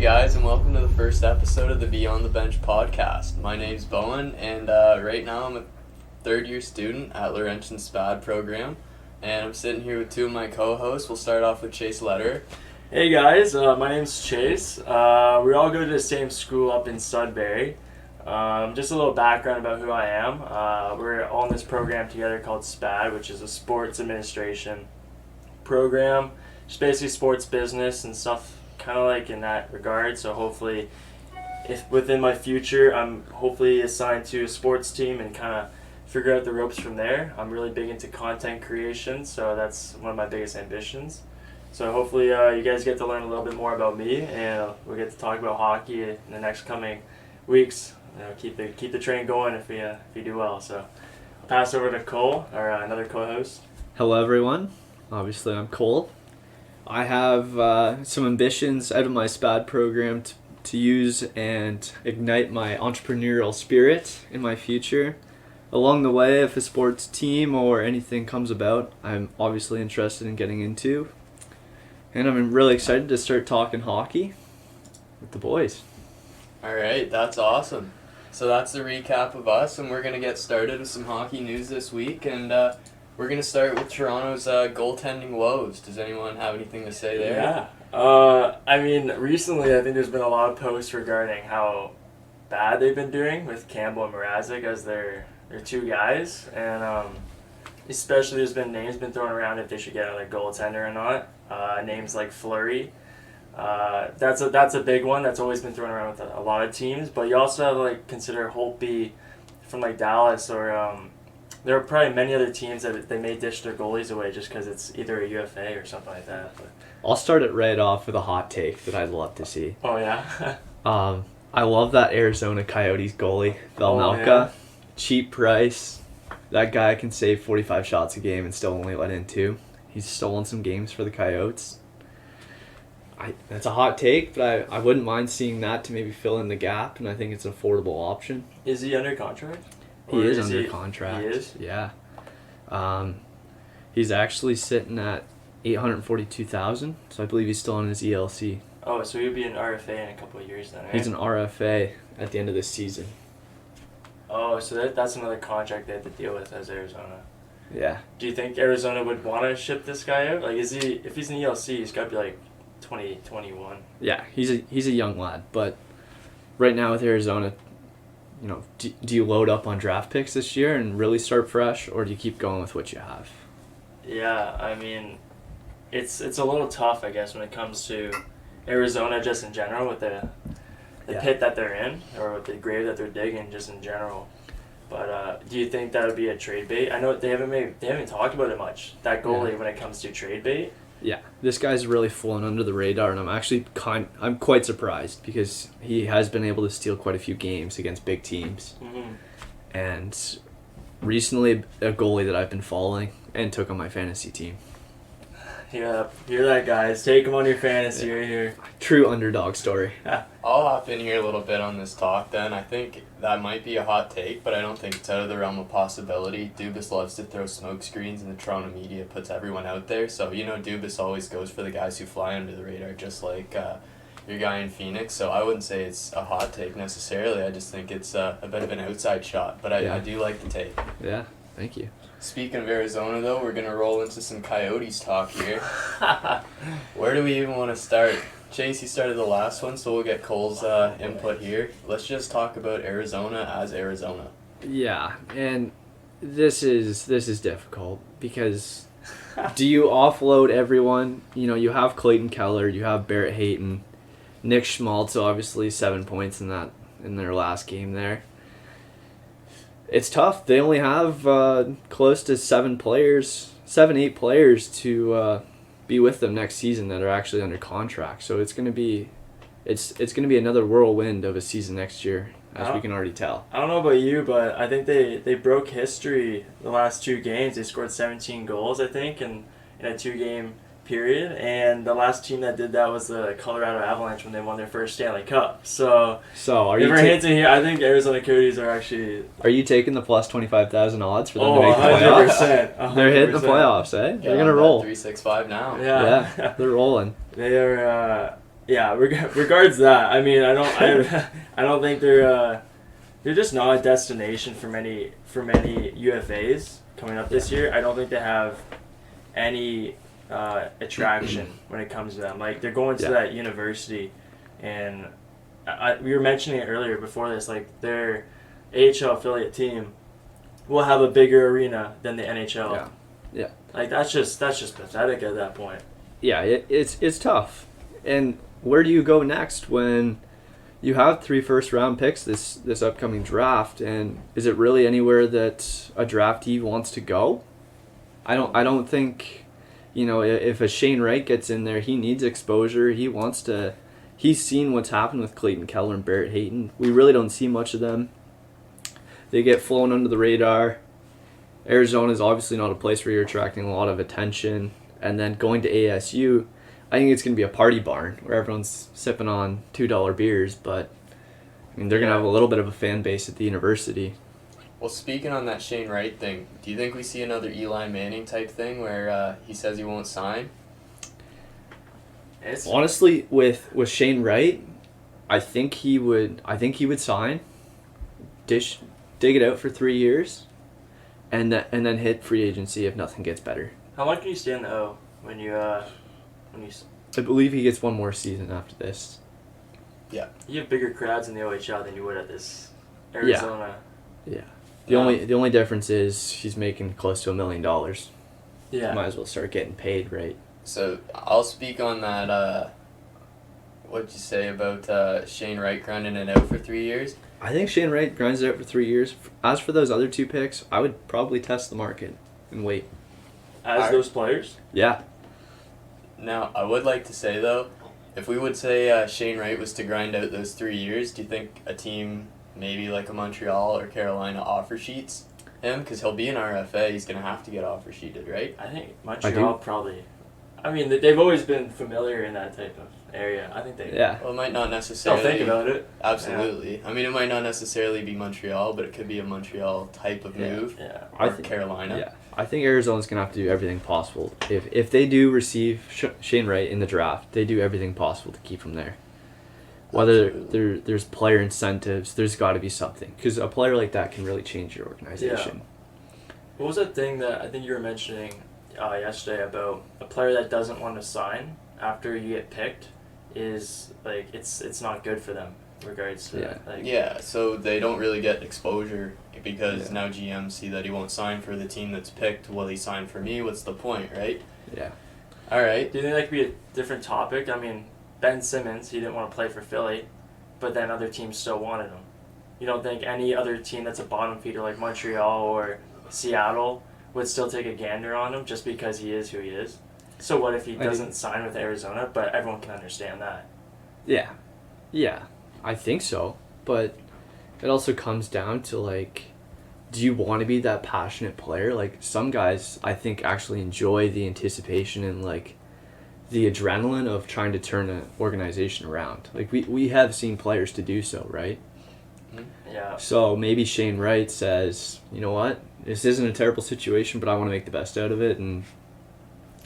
guys, and welcome to the first episode of the Beyond the Bench podcast. My name's Bowen, and right now I'm a third-year student at Laurentian SPAD program, and I'm sitting here with two of my co-hosts. We'll start off with Chase Lederer. Hey guys, my name's Chase. We all go to the same school up in Sudbury. Just a little background about who I am. We're all in this program together called SPAD, which is a sports administration program. Just basically sports business and stuff kind of like in that regard. So hopefully, if within my future, I'm hopefully assigned to a sports team and kind of figure out the ropes from there. I'm really big into content creation, so that's one of my biggest ambitions. So hopefully you guys get to learn a little bit more about me, and we'll get to talk about hockey in the next coming weeks. Keep the train going if we do well. So I'll pass over to Cole, our another co-host. Hello everyone. Obviously I'm Cole. I have some ambitions out of my SPAD program to use and ignite my entrepreneurial spirit in my future. Along the way, if a sports team or anything comes about, I'm obviously interested in getting into. And I'm really excited to start talking hockey with the boys. All right, that's awesome. So that's the recap of us, and we're going to get started with some hockey news this week. And we're going to start with Toronto's goaltending woes. Does anyone have anything to say there? Yeah. Recently I think there's been a lot of posts regarding how bad they've been doing with Campbell and Mrazek as their two guys. And especially there's been names been thrown around if they should get another goaltender or not. Names like Fleury. That's a big one that's always been thrown around with a lot of teams. But you also have to consider Holtby from Dallas, or there are probably many other teams that they may dish their goalies away just because it's either a UFA or something like that. But. I'll start it right off with a hot take that I'd love to see. Oh yeah. I love that Arizona Coyotes goalie, Velmelka. Oh, yeah. Cheap price. That guy can save 45 shots a game and still only let in 2. He's stolen some games for the Coyotes. That's a hot take, but I wouldn't mind seeing that to maybe fill in the gap, and I think it's an affordable option. Is he under contract? He is under contract. He is? Yeah. He's actually sitting at $842,000, so I believe he's still on his ELC. Oh, so he would be an RFA in a couple of years then, right? He's an RFA at the end of this season. Oh, so that's another contract they have to deal with as Arizona. Yeah. Do you think Arizona would want to ship this guy out? If he's an ELC, he's got to be 20, 21. Yeah, he's a young lad, but right now with Arizona, do you load up on draft picks this year and really start fresh, or do you keep going with what you have? Yeah, it's a little tough, I guess, when it comes to Arizona just in general with the pit that they're in, or with the grave that they're digging just in general. But do you think that would be a trade bait? I know they haven't talked about it much, that goalie, when it comes to trade bait. Yeah, this guy's really flown under the radar, and I'm actually I'm quite surprised because he has been able to steal quite a few games against big teams. Mm-hmm. And recently, a goalie that I've been following and took on my fantasy team. Yeah, hear that, guys. Take him on your fantasy right here. True underdog story. I'll hop in here a little bit on this talk then. I think that might be a hot take, but I don't think it's out of the realm of possibility. Dubas loves to throw smoke screens, and the Toronto media puts everyone out there. So, Dubas always goes for the guys who fly under the radar, just like your guy in Phoenix. So I wouldn't say it's a hot take necessarily. I just think it's a bit of an outside shot, but I do like the take. Yeah, thank you. Speaking of Arizona, though, we're going to roll into some Coyotes talk here. Where do we even want to start? Chase, you started the last one, so we'll get Cole's input here. Let's just talk about Arizona as Arizona. Yeah, and this is difficult because do you offload everyone? You have Clayton Keller, you have Barrett Hayton, Nick Schmaltz, obviously 7 points in their last game there. It's tough. They only have close to 7, 8 players to be with them next season that are actually under contract. So it's gonna be another whirlwind of a season next year, as we can already tell. I don't know about you, but I think they broke history the last 2 games. They scored 17 goals, I think, in a 2-game period, and the last team that did that was the Colorado Avalanche when they won their first Stanley Cup. So are you hinting here? I think Arizona Coyotes are actually. Are you taking the plus 25,000 odds for them to make the playoffs? 100%. They're hitting the playoffs, eh? They're gonna roll. 365 now. Yeah, they're rolling. They are. Yeah, regards that. I mean, I don't think they're just not a destination for many UFAs coming up this year. I don't think they have any attraction when it comes to them. Like they're going to that university, and we were mentioning it earlier before this. Like their AHL affiliate team will have a bigger arena than the NHL. Yeah. Yeah. Like that's just pathetic at that point. Yeah, it's tough. And where do you go next when you have 3 first-round picks this upcoming draft? And is it really anywhere that a draftee wants to go? I don't think, if a Shane Wright gets in there, he needs exposure. He's seen what's happened with Clayton Keller and Barrett Hayton. We really don't see much of them. They get flown under the radar. Arizona is obviously not a place where you're attracting a lot of attention. And then going to ASU, I think it's going to be a party barn where everyone's sipping on $2 beers. But, I mean, they're going to have a little bit of a fan base at the university. Well, speaking on that Shane Wright thing, do you think we see another Eli Manning type thing where he says he won't sign? Honestly, with Shane Wright, I think he would sign, dig it out for 3 years, and then hit free agency if nothing gets better. How long can you stay in the O when you I believe he gets one more season after this. Yeah. You have bigger crowds in the OHL than you would at this Arizona. Yeah. The only difference is he's making close to $1 million. Yeah. Might as well start getting paid, right? So I'll speak on that. What'd you say about Shane Wright grinding it out for 3 years? I think Shane Wright grinds it out for 3 years. As for those other 2 picks, I would probably test the market and wait. As those players? Yeah. Now, I would like to say, though, if we would say Shane Wright was to grind out those 3 years, do you think a team, maybe like a Montreal or Carolina, offer sheets him? Because he'll be an RFA, he's going to have to get offer sheeted, right? I think Montreal probably. I mean, they've always been familiar in that type of area. I think they... Yeah. Well, it might not necessarily... Don't think about it. Absolutely. Yeah. I mean, it might not necessarily be Montreal, but it could be a Montreal type of move. Yeah. Or Carolina. Yeah. I think Arizona's going to have to do everything possible. If they do receive Shane Wright in the draft, they do everything possible to keep him there. Whether there's player incentives, there's got to be something. Because a player like that can really change your organization. Yeah. What was that thing that I think you were mentioning yesterday about a player that doesn't want to sign after you get picked is, like, it's not good for them in regards to that. Like, yeah, so they don't really get exposure because now GMs see that he won't sign for the team that's picked. Will he sign for me? What's the point, right? Yeah. All right. Do you think that could be a different topic? I mean, Ben Simmons, he didn't want to play for Philly, but then other teams still wanted him. You don't think any other team that's a bottom feeder like Montreal or Seattle would still take a gander on him just because he is who he is? So what if he doesn't sign with Arizona, but everyone can understand that? Yeah. Yeah, I think so. But it also comes down to, like, do you want to be that passionate player? Like, some guys, I think, actually enjoy the anticipation and, like, the adrenaline of trying to turn an organization around. Like, we have seen players to do so, right? Yeah. So maybe Shane Wright says, you know what, this isn't a terrible situation, but I want to make the best out of it, and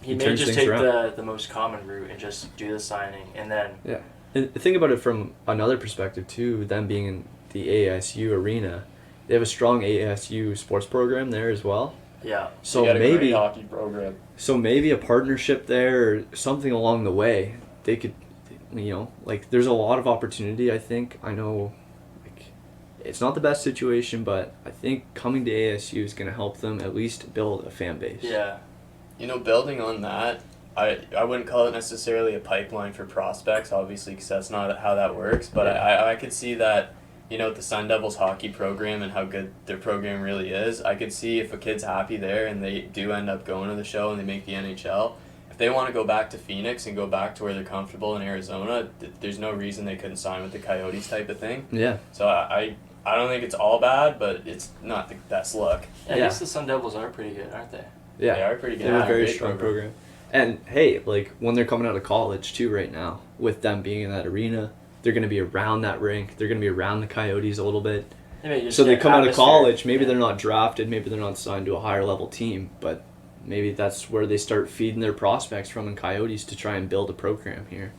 he may just take the most common route and just do the signing, and then... Yeah. And think about it from another perspective, too, them being in the ASU arena. They have a strong ASU sports program there as well. Yeah. So they got a maybe great hockey program. So maybe a partnership there or something along the way. They could, like, there's a lot of opportunity, I think. I know, like, it's not the best situation, but I think coming to ASU is going to help them at least build a fan base. Yeah. Building on that, I wouldn't call it necessarily a pipeline for prospects, obviously, because that's not how that works. But I could see that, the Sun Devils hockey program and how good their program really is. I could see if a kid's happy there and they do end up going to the show and they make the NHL, if they want to go back to Phoenix and go back to where they're comfortable in Arizona, there's no reason they couldn't sign with the Coyotes type of thing. Yeah. So I don't think it's all bad, but it's not the best look. Yeah, I guess the Sun Devils are pretty good, aren't they? Yeah. They are pretty good. They have a very strong program. And, hey, like, when they're coming out of college, too, right now, with them being in that arena, they're going to be around that rink. They're going to be around the Coyotes a little bit. So they come out of college. Maybe they're not drafted. Maybe they're not signed to a higher-level team. But maybe that's where they start feeding their prospects from in Coyotes to try and build a program here.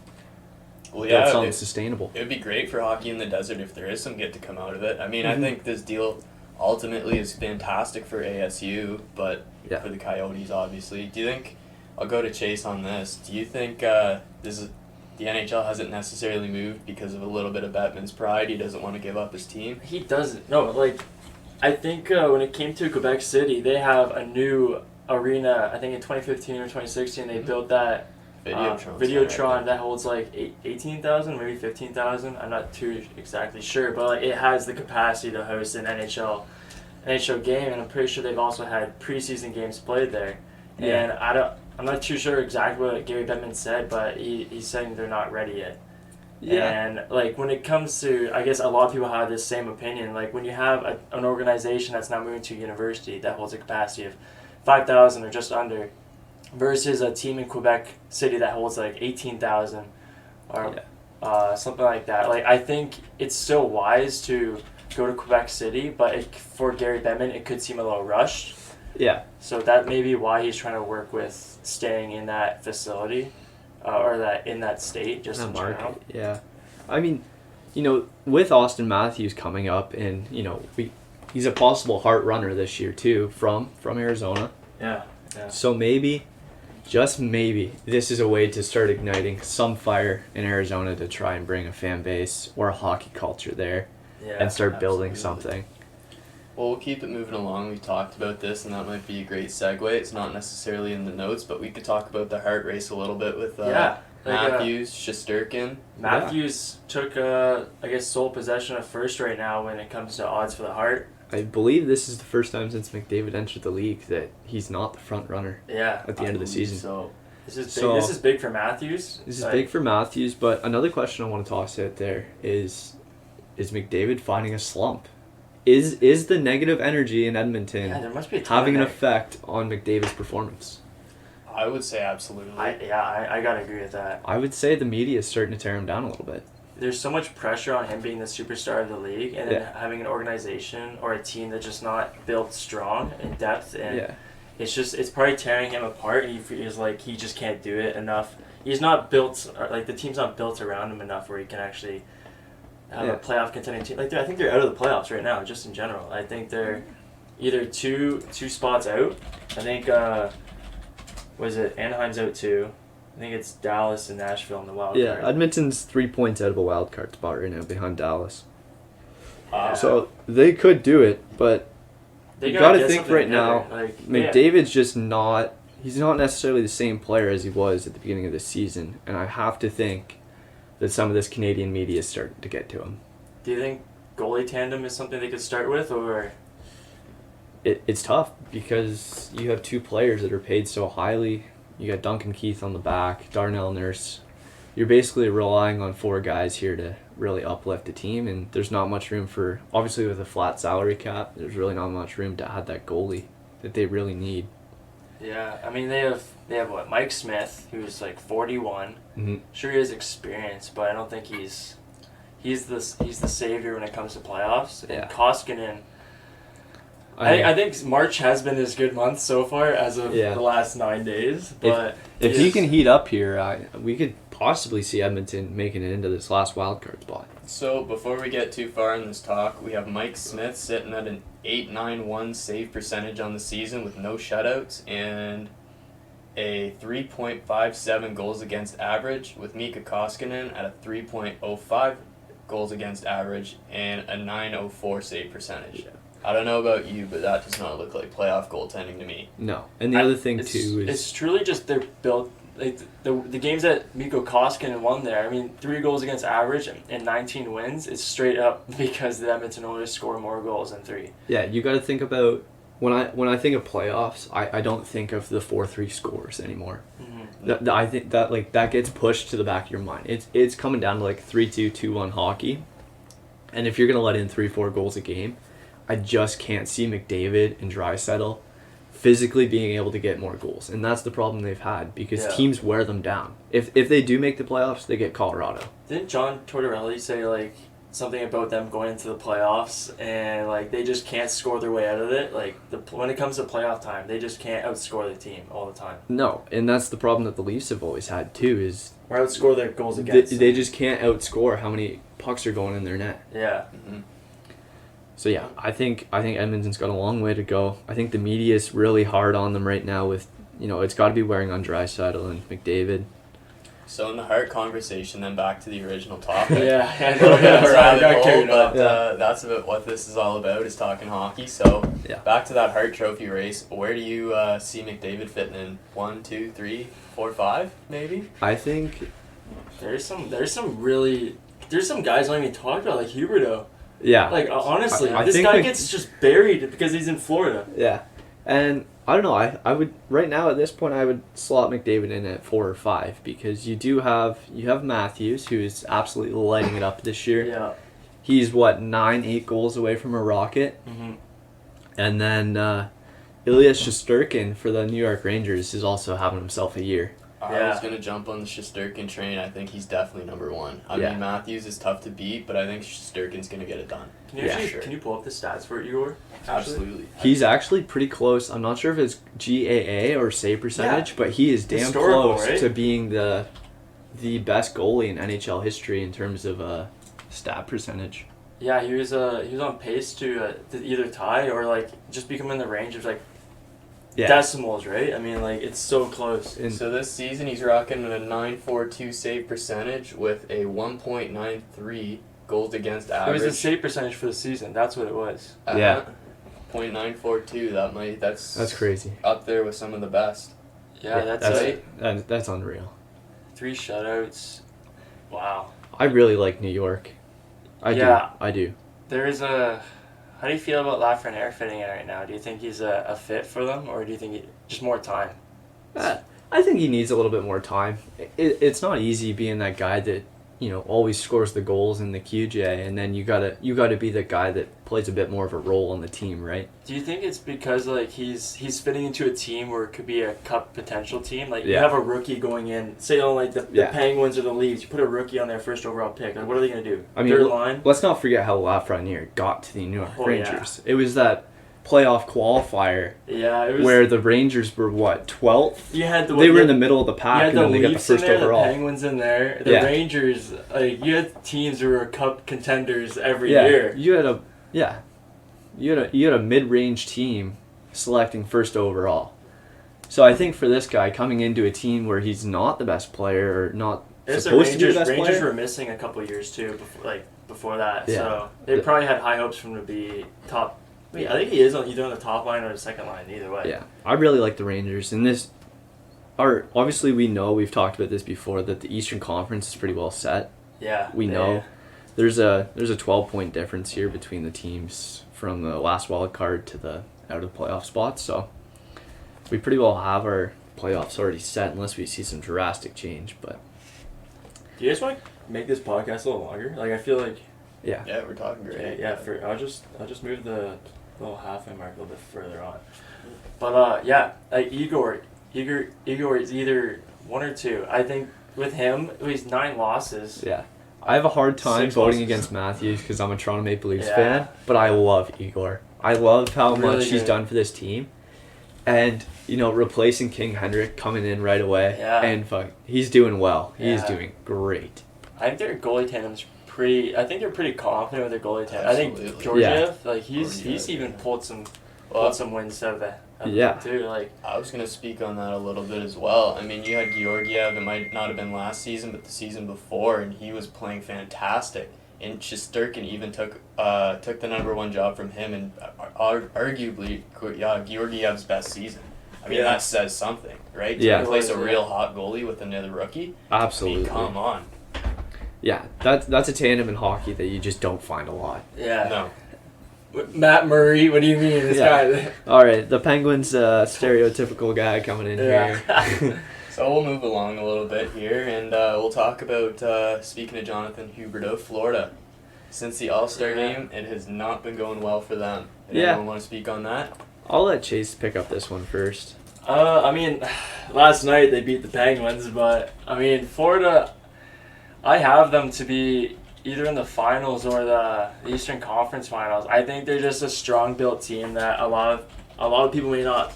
Well, build yeah, something sustainable. it would be great for hockey in the desert if there is some good to come out of it. I mean, I Mhm. think this deal ultimately is fantastic for ASU, but Yeah. for the Coyotes, obviously. Do you think, I'll go to Chase on this, do you think this is the NHL hasn't necessarily moved because of a little bit of Bettman's pride? He doesn't want to give up his team? He doesn't. No, like, I think when it came to Quebec City, they have a new arena. I think in 2015 or 2016, they built that Videotron that holds like 18,000, maybe 15,000. I'm not too exactly sure, but like, it has the capacity to host an NHL game, and I'm pretty sure they've also had preseason games played there. Yeah. And I'm not too sure exactly what Gary Bettman said, but he's saying they're not ready yet. Yeah. And like when it comes to, I guess a lot of people have this same opinion. Like when you have an organization that's not moving to a university that holds a capacity of 5,000 or just under, versus a team in Quebec City that holds like 18,000 or something like that. Like I think it's still wise to go to Quebec City, but for Gary Bettman, it could seem a little rushed. Yeah. So that may be why he's trying to work with staying in that facility. Or that in that state, just in general. Yeah. I mean, with Austin Matthews coming up, and he's a possible Hart runner this year too, from Arizona. Yeah. So maybe, just maybe, this is a way to start igniting some fire in Arizona to try and bring a fan base or a hockey culture there, and start building something. Well, we'll keep it moving along. We talked about this, and that might be a great segue. It's not necessarily in the notes, but we could talk about the Hart race a little bit with Matthews, Shesterkin. Matthews took, I guess, sole possession of first right now when it comes to odds for the Hart. I believe this is the first time since McDavid entered the league that he's not the front runner. Yeah, at the end of the season. So this is big. This is big for Matthews. This is big for Matthews. But another question I want to toss out there is McDavid finding a slump? Is the negative energy in Edmonton there must be having an effect on McDavid's performance? I would say absolutely. I gotta agree with that. I would say the media is starting to tear him down a little bit. There's so much pressure on him being the superstar of the league, and then having an organization or a team that's just not built strong in depth, and it's probably tearing him apart. And he feels like he just can't do it enough. He's not built, like the team's not built around him enough where he can actually have a playoff contending team. Like I think they're out of the playoffs right now, just in general. I think they're either two spots out. I think Anaheim's out too. I think it's Dallas and Nashville in the wild card. Yeah, Edmonton's 3 points out of a wild card spot right now behind Dallas. So they could do it, but you got to think right now, McDavid's just not. He's not necessarily the same player as he was at the beginning of the season, and I have to think that some of this Canadian media is starting to get to him. Do you think goalie tandem is something they could start with, or? It's tough because you have two players that are paid so highly. You got Duncan Keith on the back, Darnell Nurse. You're basically relying on four guys here to really uplift the team, and there's not much room for, obviously with a flat salary cap, there's really not much room to add that goalie that they really need. Yeah, I mean they have what, Mike Smith, who's like 41. Mm-hmm. Sure, he has experience, but I don't think he's the savior when it comes to playoffs. And Koskinen, I think March has been his good month so far as of the last 9 days. But if he can heat up here, we could possibly see Edmonton making it into this last wildcard spot. So before we get too far in this talk, we have Mike Smith sitting at an .891 save percentage on the season with no shutouts and a 3.57 goals against average, with Mika Koskinen at a 3.05 goals against average and a .904 save percentage. Yeah. I don't know about you, but that does not look like playoff goaltending to me. No. And the other thing, too, is... It's truly just they're built... Like the games that Mikko Koskinen won there, I mean, 3 goals against average and 19 wins, it's straight up because the Edmonton Oilers score more goals than 3. Yeah, you got to think about... When I think of playoffs, I don't think of the 4-3 scores anymore. Mm-hmm. I think that gets pushed to the back of your mind. It's coming down to like 3-2, 2-1 hockey. And if you're going to let in 3-4 goals a game... I just can't see McDavid and Draisaitl physically being able to get more goals. And that's the problem they've had because teams wear them down. If they do make the playoffs, they get Colorado. Didn't John Tortorelli say, like, something about them going into the playoffs, and like they just can't score their way out of it. Like when it comes to playoff time, they just can't outscore the team all the time. No, and that's the problem that the Leafs have always had too. Is or outscore their goals against. They just can't outscore how many pucks are going in their net. Yeah. Mm-hmm. So yeah, I think Edmonton's got a long way to go. I think the media is really hard on them right now. With it's got to be wearing on Draisaitl and McDavid. So in the Hart conversation, then back to the original topic. Yeah, I A little bit of a rabbit hole, carried but Yeah. that's about what this is all about, is talking hockey. So Yeah. back to that Hart Trophy race. Where do you see McDavid fitting in? 1, 2, 3, 4, 5, maybe? I think There's some guys I don't even talk about, like Huberdeau. yeah. Like honestly, I this think guy gets just buried because he's in Florida. Yeah, and I don't know. I would right now at this point I would slot McDavid in at 4 or 5 because you have Matthews, who is absolutely lighting it up this year. Yeah. He's 8 goals away from a Rocket, Mm-hmm. and then Ilya Shesterkin for the New York Rangers is also having himself a year. I was going to jump on the Shesterkin train. I think he's definitely number 1. I Yeah. mean, Matthews is tough to beat, but I think Shesterkin's going to get it done. Can you pull up the stats for Igor? Absolutely. He's actually pretty close. I'm not sure if it's GAA or save percentage, but he is damn Historical, close right? to being the best goalie in NHL history in terms of stat percentage. Yeah, he was on pace to either tie or like just become in the range of like decimals, right? I mean, like it's so close. And So this season he's rocking a .942 save percentage with a 1.93 goals against It average. was the save percentage for the season. That's what it was. Yeah. 0.942. that's crazy. Up there with some of the best. Yeah, that's it. That's unreal. 3 shutouts. Wow. I really like New York. I do. There is a. How do you feel about Lafreniere fitting in right now? Do you think he's a fit for them, or do you think just more time? I think he needs a little bit more time. It's not easy being that guy that always scores the goals in the QJ, and then you gotta be the guy that plays a bit more of a role on the team, right? Do you think it's because like he's fitting into a team where it could be a cup potential team? Like you Yeah. have a rookie going in, say on like the Penguins or the Leafs, you put a rookie on their first overall pick. Like what are they gonna do? I mean, Third line. Let's not forget how Lafreniere got to the New York Oh, Rangers. It was that playoff qualifier Yeah, it was where the Rangers were 12th. you had They were in the middle of the you pack, had and the then they got the Leafs in first there, overall. the Penguins in there, the Yeah. Rangers. Like you had teams who were cup contenders every Yeah, year. you had a mid-range team selecting first overall. So I think for this guy coming into a team where he's not the best player or not There's the supposed to be the Rangers. best Rangers player, were missing a couple years too, before that. Yeah. So they probably had high hopes for him to be top. I think he is either on the top line or the second line. Either way. yeah, I really like the Rangers. And obviously we know, we've talked about this before, that the Eastern Conference is pretty well set. Yeah. We know there's a 12-point difference here between the teams from the last wild card to the out of the playoff spots. So we pretty well have our playoffs already set, unless we see some drastic change. But Do you guys want to make this podcast a little longer? Like I feel like. yeah, Yeah, we're talking great. Yeah. I'll just move the little halfway mark a little bit further on. But yeah, like Igor is either 1 or 2. I think with him, he's 9 losses. yeah. I have a hard time 6 voting losses. against Matthews because I'm a Toronto Maple Leafs Yeah. fan, but I love Igor. I love how Really much he's good. done for this team. And, replacing King Hendrick coming in right away. Yeah. And he's doing well. He's Yeah. doing great. I think their goalie tandem's pretty. I think they're pretty confident with their goalie tandem. I think Absolutely. Georgiev, like he's Georgiev, even yeah. pulled some wins out of that. Yeah. Too like. I was going to speak on that a little bit as well. I mean, you had Georgiev, it might not have been last season, but the season before, and he was playing fantastic. And Shesterkin even took the number 1 job from him, and arguably Georgiev's best season. I mean, that says something, right? Yeah. To replace a real hot goalie with another rookie? Absolutely. I mean, come on. Yeah, that's a tandem in hockey that you just don't find a lot. Yeah. No. Matt Murray, what do you mean? This guy. All right, the Penguins stereotypical guy coming in here. So we'll move along a little bit here, and we'll talk about, speaking of Jonathan Huberdeau, Florida. Since the All-Star game, it has not been going well for them. Anyone want to speak on that? I'll let Chase pick up this one first. I mean, last night they beat the Penguins, but I mean Florida. I have them to be either in the finals or the Eastern Conference Finals. I think they're just a strong-built team that a lot of people may not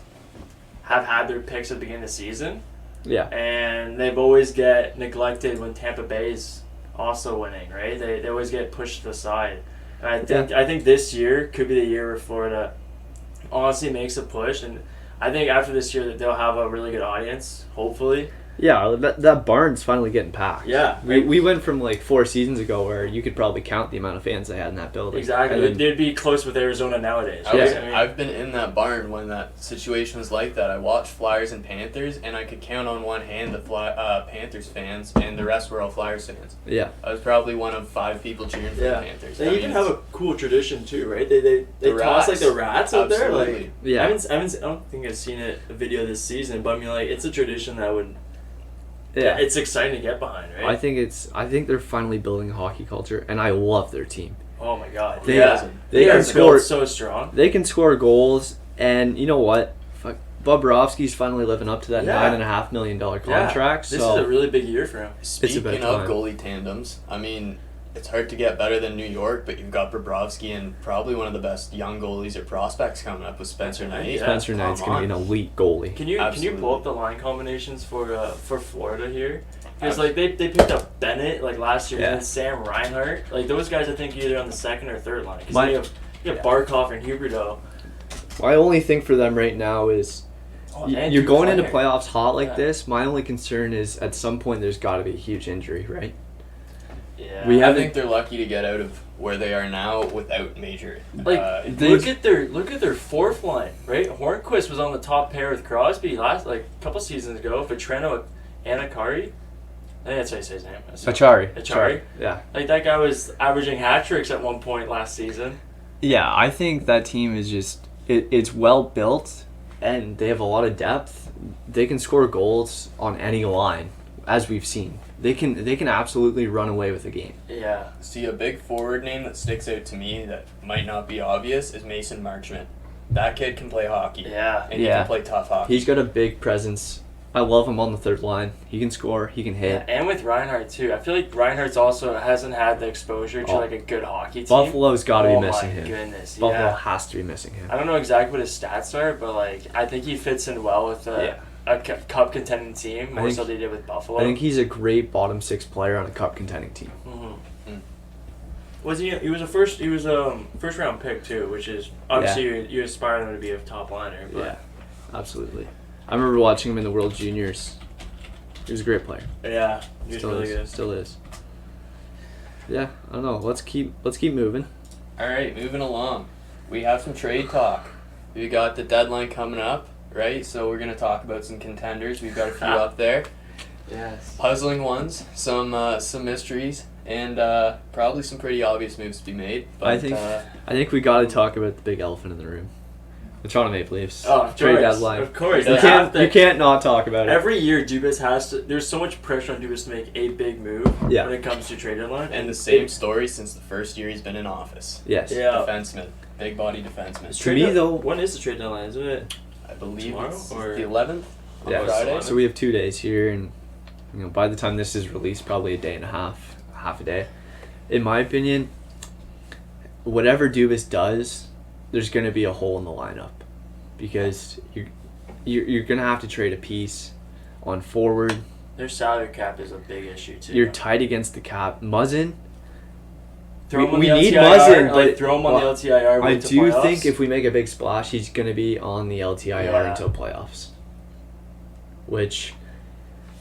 have had their picks at the beginning of the season. Yeah. And they've always get neglected when Tampa Bay's also winning, right? They always get pushed to the side. And I think this year could be the year where Florida honestly makes a push, and I think after this year that they'll have a really good audience, hopefully. Yeah, that barn's finally getting packed. Yeah. We went from like 4 seasons ago where you could probably count the amount of fans they had in that building. Exactly. And then, They'd be close with Arizona nowadays. I've been in that barn when that situation was like that. I watched Flyers and Panthers, and I could count on one hand the Panthers fans, and the rest were all Flyers fans. yeah. I was probably one of 5 people cheering for the Panthers. They even have a cool tradition too, right? They toss like the rats out there. Like, Yeah. I don't think I've seen a video this season, but I mean, like, it's a tradition that would. Yeah. It's exciting to get behind, right? I think they're finally building a hockey culture, and I love their team. Oh my god. They They can are score built so strong. They can score goals, and you know what? Bobrovsky's finally living up to that $9.5 million contract. This so is a really big year for him. Speaking about of time. goalie tandems, I mean, it's hard to get better than New York, but you've got Bobrovsky and probably one of the best young goalies or prospects coming up with Spencer Knight. Spencer Knight's going to be an elite goalie. Can you pull up the line combinations for Florida here? Because like they picked up Bennett like last year and Sam Reinhart. Like those guys, I think either on the second or third line. Because you have Barkov and Huberdeau. My only thing for them right now is you're going into playoffs hot like this. My only concern is at some point there's got to be a huge injury, right? Yeah, I think they're lucky to get out of where they are now without major. Look at their fourth line, right? Hornquist was on the top pair with Crosby last a couple seasons ago. Vetrano, Anakari. I think that's how you say his name. Achari. Yeah. Like that guy was averaging hat tricks at one point last season. Yeah, I think that team is just it's well built and they have a lot of depth. They can score goals on any line, as we've seen. They can absolutely run away with the game. Yeah. See, a big forward name that sticks out to me that might not be obvious is Mason Marchment. That kid can play hockey. Yeah. And he can play tough hockey. He's got a big presence. I love him on the third line. He can score. He can hit. Yeah, and with Reinhart too. I feel like Reinhart's also hasn't had the exposure to like a good hockey team. Buffalo's got to be missing him. Oh my goodness, Buffalo has to be missing him. I don't know exactly what his stats are, but like I think he fits in well with a cup contending team more so they did with Buffalo. I think he's a great bottom 6 player on a cup contending team. Mm-hmm. Was he? He was a first round pick too, which is obviously you aspire him to be a top liner. But. Yeah, absolutely. I remember watching him in the World Juniors. He was a great player. Yeah, he was really good. Still is. Yeah, I don't know. Let's keep moving. All right, moving along. We have some trade talk. We got the deadline coming up, right? So we're gonna talk about some contenders. We've got a few up there. Yes. Puzzling ones, some mysteries, and probably some pretty obvious moves to be made. But I think we got to talk about the big elephant in the room. The Toronto Maple Leafs. Oh, trade deadline. Of course. You can't not talk about it. Every year, Dubas has to. There's so much pressure on Dubas to make a big move when it comes to trade deadline. And the same story since the first year he's been in office. Yes. Yeah. Defenseman. Big body defenseman. To me, though. When is the trade deadline? Isn't it? I believe tomorrow, it's or the 11th on Friday. So we have 2 days here, and by the time this is released, probably a day and a half a day. In my opinion, whatever Dubas does, there's going to be a hole in the lineup. Because you're going to have to trade a piece on forward. Their salary cap is a big issue, too. You're tight against the cap. Muzzin. We need LTIR, Muzzin, but throw him on the LTIR. I do think if we make a big splash, he's going to be on the LTIR until playoffs. Which,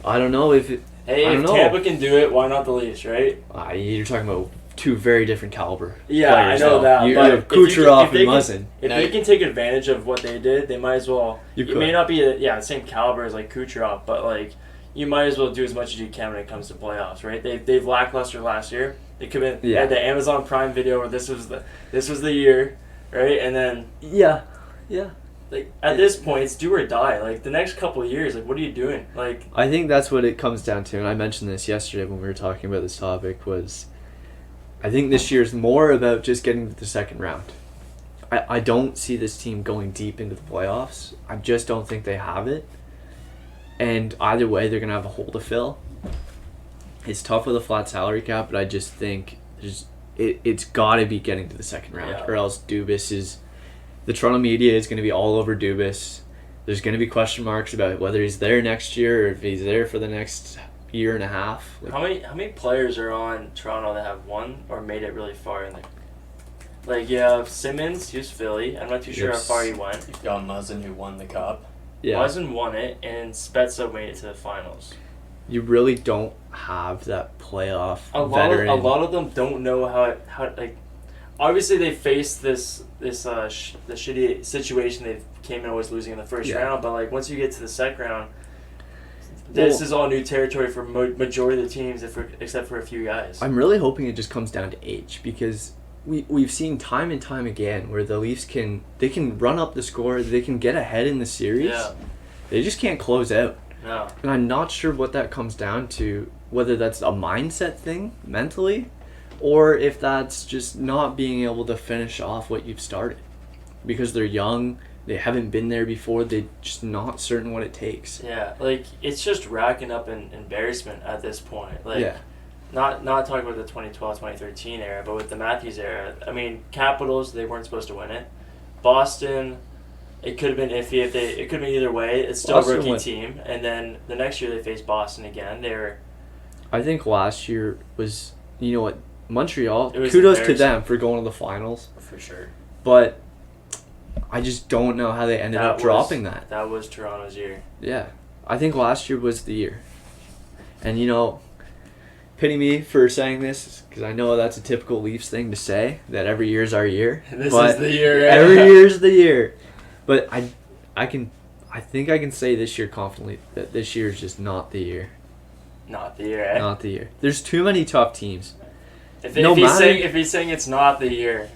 I don't know if... If Tampa can do it, why not the Leafs, right? You're talking about 2 very different caliber Yeah, players. I know that. You but have Kucherov and Muzzin. If they can take advantage of what they did, they might as well. It may not be the same caliber as like Kucherov, but like you might as well do as much as you can when it comes to playoffs, right? They've lackluster last year. It could have been the Amazon Prime video where this was the year, right? And then like at this point, it's do or die. Like the next couple of years, like what are you doing? Like I think that's what it comes down to, and I mentioned this yesterday when we were talking about this topic. Was I think this year is more about just getting to the second round. I don't see this team going deep into the playoffs. I just don't think they have it. And either way, they're gonna have a hole to fill. It's tough with a flat salary cap, but I just think it's got to be getting to the second round, Yeah. or else the Toronto media is going to be all over Dubas. There's going to be question marks about whether he's there next year or if he's there for the next year and a half. How many players are on Toronto that have won or made it really far in the? You have Simmons, he was Philly. I'm not too sure how far he went. You've got Muzzin who won the cup. Yeah. Muzzin won it, and Spezza made it to the finals. You really don't have that playoff A lot of them don't know how obviously they faced the shitty situation they came in always losing in the first round, but once you get to the second round, this is all new territory for majority of the teams except for a few guys. I'm really hoping it just comes down to age, because we've seen time and time again where the Leafs can run up the score, they can get ahead in the series. Yeah. They just can't close out. No. And I'm not sure what that comes down to, whether that's a mindset thing mentally, or if that's just not being able to finish off what you've started. Because they're young, they haven't been there before, they're just not certain what it takes. Yeah, it's just racking up an embarrassment at this point. Not talking about the 2012, 2013 era, but with the Matthews era. I mean, Capitals, they weren't supposed to win it. Boston, it could have been iffy it could have been either way. It's still a rookie team, and then the next year they faced Boston again. I think last year was, you know what, Montreal, kudos to them for going to the finals. For sure. But I just don't know how they ended up dropping that. That was Toronto's year. Yeah. I think last year was the year. And, pity me for saying this, because I know that's a typical Leafs thing to say, that every year's our year. This is the year. Every year's the year. But I think I can say this year confidently that this year is just not the year. Not the year, eh? Not the year. There's too many tough teams. If he's saying it's not the year,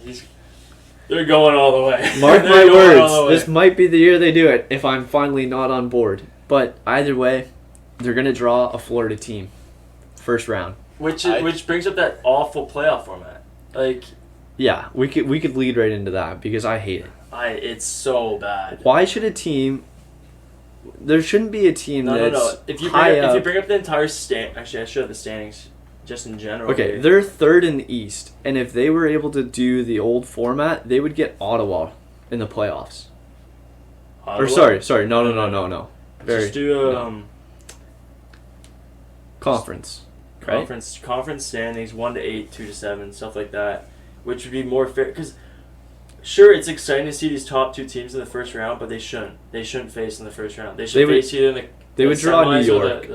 they're going all the way. Mark my words. This might be the year they do it if I'm finally not on board. But either way, they're going to draw a Florida team. First round. Which brings up that awful playoff format. Yeah, we could lead right into that because I hate it. It's so bad. Why should a team... There shouldn't be a team that's No. If you bring up the entire actually, I should have the standings just in general. Okay, they're third in the East, and if they were able to do the old format, they would get Ottawa in the playoffs. Ottawa? Or sorry, no. Just do conference, right? Conference standings 1 to 8, 2 to 7, stuff like that, which would be more fair. Because sure, it's exciting to see these top two teams in the first round, but they shouldn't face in the first round. They should face either in the They would draw New York.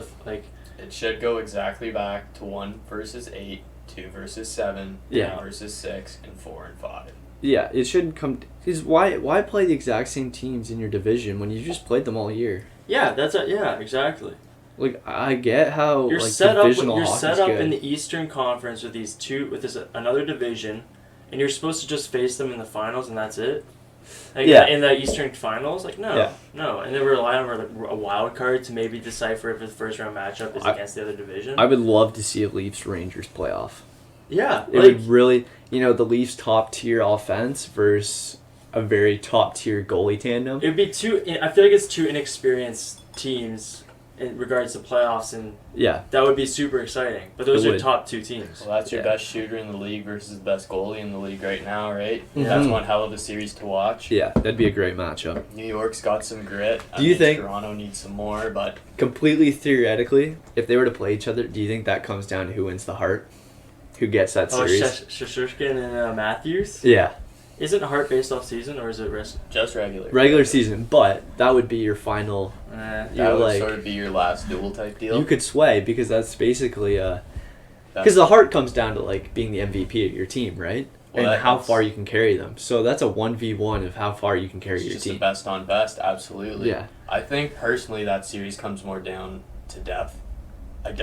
It should go exactly back to 1 versus 8, 2 versus 7, 3 versus 6, and 4 and 5. Yeah, it shouldn't come. Because why play the exact same teams in your division when you just played them all year? Yeah, exactly. I get how you're set up good. in the Eastern Conference with another division, and you're supposed to just face them in the finals, and that's it. In the Eastern Finals, no, and then rely on a wild card to maybe decipher if the first round matchup is against the other division. I would love to see a Leafs Rangers playoff. Yeah, it would really, the Leafs top tier offense versus a very top tier goalie tandem. It'd be I feel like it's two inexperienced teams in regards to playoffs, and that would be super exciting. But those are top two teams. Well, that's your best shooter in the league versus the best goalie in the league right now, right? Mm-hmm. That's one hell of a series to watch. Yeah, that'd be a great matchup. New York's got some grit. Do you think Toronto needs some more? But completely theoretically, if they were to play each other, do you think that comes down to who wins the Hart? Who gets that series? Shesterkin and Matthews? Yeah. Isn't Hart based off season, or is it just regular? Regular season, but that would be your final. That would sort of be your last duel type deal. You could sway because that's basically because the Hart comes down to being the MVP of your team, right? Well, and how far you can carry them. So that's a 1v1 of how far you can carry your just team. The best on best, absolutely. Yeah. I think personally that series comes more down to depth. I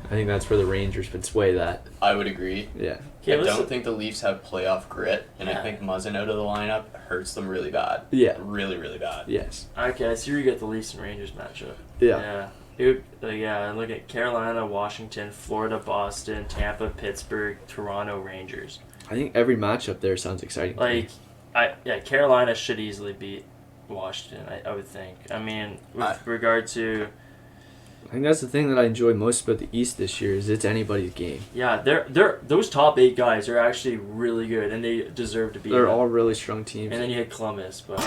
think that's where the Rangers would sway that. I would agree. Yeah. I don't think the Leafs have playoff grit, and I think Muzzin out of the lineup hurts them really bad. Yeah. Really, really bad. Yes. Okay, I see where you get the Leafs and Rangers matchup. Yeah. And look at Carolina, Washington, Florida, Boston, Tampa, Pittsburgh, Toronto, Rangers. I think every matchup there sounds exciting. Carolina should easily beat Washington, I would think. I mean, with regard to... I think that's the thing that I enjoy most about the East this year is it's anybody's game. Yeah, those top 8 guys are actually really good, and they deserve to be. They're all really strong teams. And then you hit Columbus, but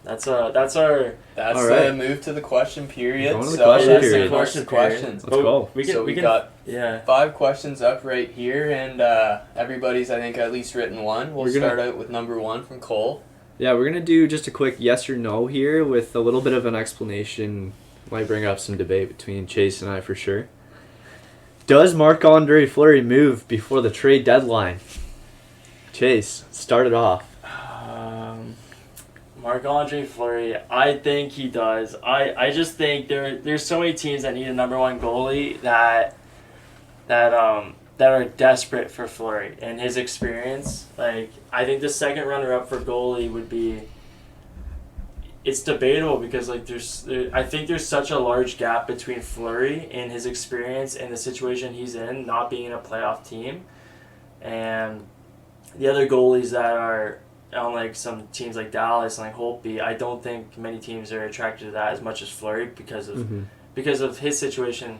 that's All right. the move to the question period. Going to the So question that's period. the question questions. Let's go. We We can got yeah. 5 questions up right here, and everybody's, I think, at least written one. We'll start out with number 1 from Cole. Yeah, we're going to do just a quick yes or no here with a little bit of an explanation. Might bring up some debate between Chase and I for sure. Does Marc-Andre Fleury move before the trade deadline? Chase, start it off. Marc-Andre Fleury, I think he does. I just think there's so many teams that need a number 1 goalie that are desperate for Fleury and his experience. Like, I think the second runner-up for goalie would be. It's debatable because I think there's such a large gap between Fleury and his experience and the situation he's in, not being in a playoff team, and the other goalies that are on like some teams like Dallas and like Holtby. I don't think many teams are attracted to that as much as Fleury because of his situation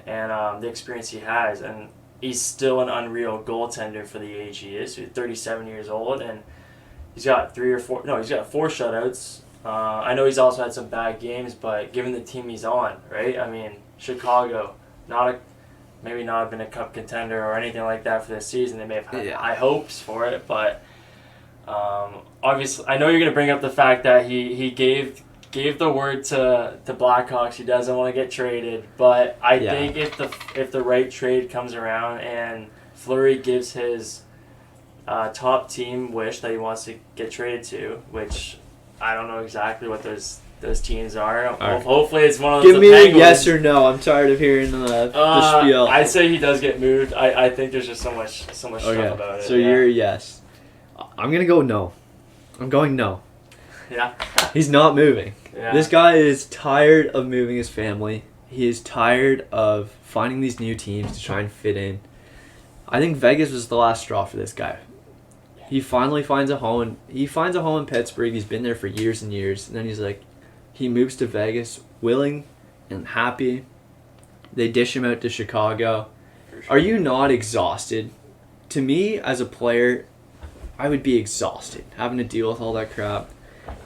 and the experience he has, and he's still an unreal goaltender for the age he is. He's 37 years old and he's got 4 shutouts. I know he's also had some bad games, but given the team he's on, right? I mean, Chicago, maybe not have been a cup contender or anything like that for this season. They may have had high hopes for it, but obviously, I know you're going to bring up the fact that he gave the word to Blackhawks. He doesn't want to get traded, but I think if the right trade comes around and Fleury gives his top team wish that he wants to get traded to, which I don't know exactly what those teams are. Right. Hopefully it's one of those. Give me a yes or no. I'm tired of hearing the spiel. I'd say he does get moved. I think there's just so much stuff about it. So you're a yes. I'm going to go no. I'm going no. Yeah. He's not moving. Yeah. This guy is tired of moving his family. He is tired of finding these new teams to try and fit in. I think Vegas was the last straw for this guy. He finally finds a home. He finds a home in Pittsburgh. He's been there for years and years. And then he moves to Vegas, willing and happy. They dish him out to Chicago. Sure. Are you not exhausted? To me, as a player, I would be exhausted having to deal with all that crap.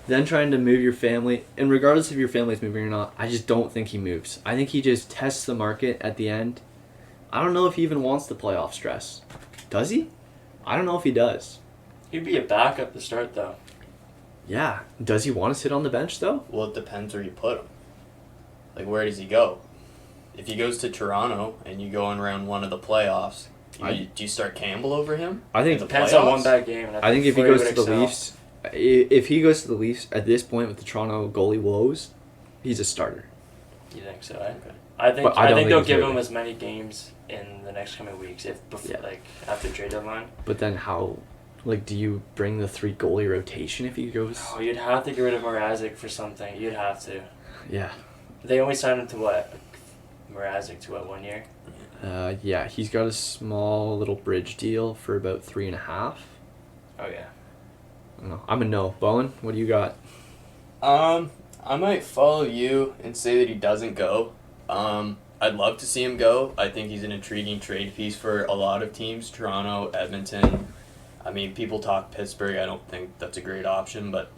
Then trying to move your family. And regardless if your family's moving or not, I just don't think he moves. I think he just tests the market at the end. I don't know if he even wants the playoff stress. Does he? I don't know if he does. He'd be a backup to start, though. Yeah. Does he want to sit on the bench, though? Well, it depends where you put him. Like, where does he go? If he goes to Toronto and you go in round 1 of the playoffs, do you start Campbell over him? I think it depends on one bad game. I think if he goes to the Leafs, if he goes to the Leafs at this point with the Toronto goalie woes, he's a starter. You think so? Okay. I think they'll give him as many games in the next coming weeks after trade deadline. But then how? Like, do you bring the 3 goalie rotation if he goes? Oh, you'd have to get rid of Mrazek for something. You'd have to. Yeah. They only signed him to what? Mrazek to what, 1 year? Yeah, he's got a small little bridge deal for about 3.5. Oh yeah. I don't know. I'm a no. Bowen, what do you got? I might follow you and say that he doesn't go. I'd love to see him go. I think he's an intriguing trade piece for a lot of teams. Toronto, Edmonton. I mean, people talk Pittsburgh. I don't think that's a great option, but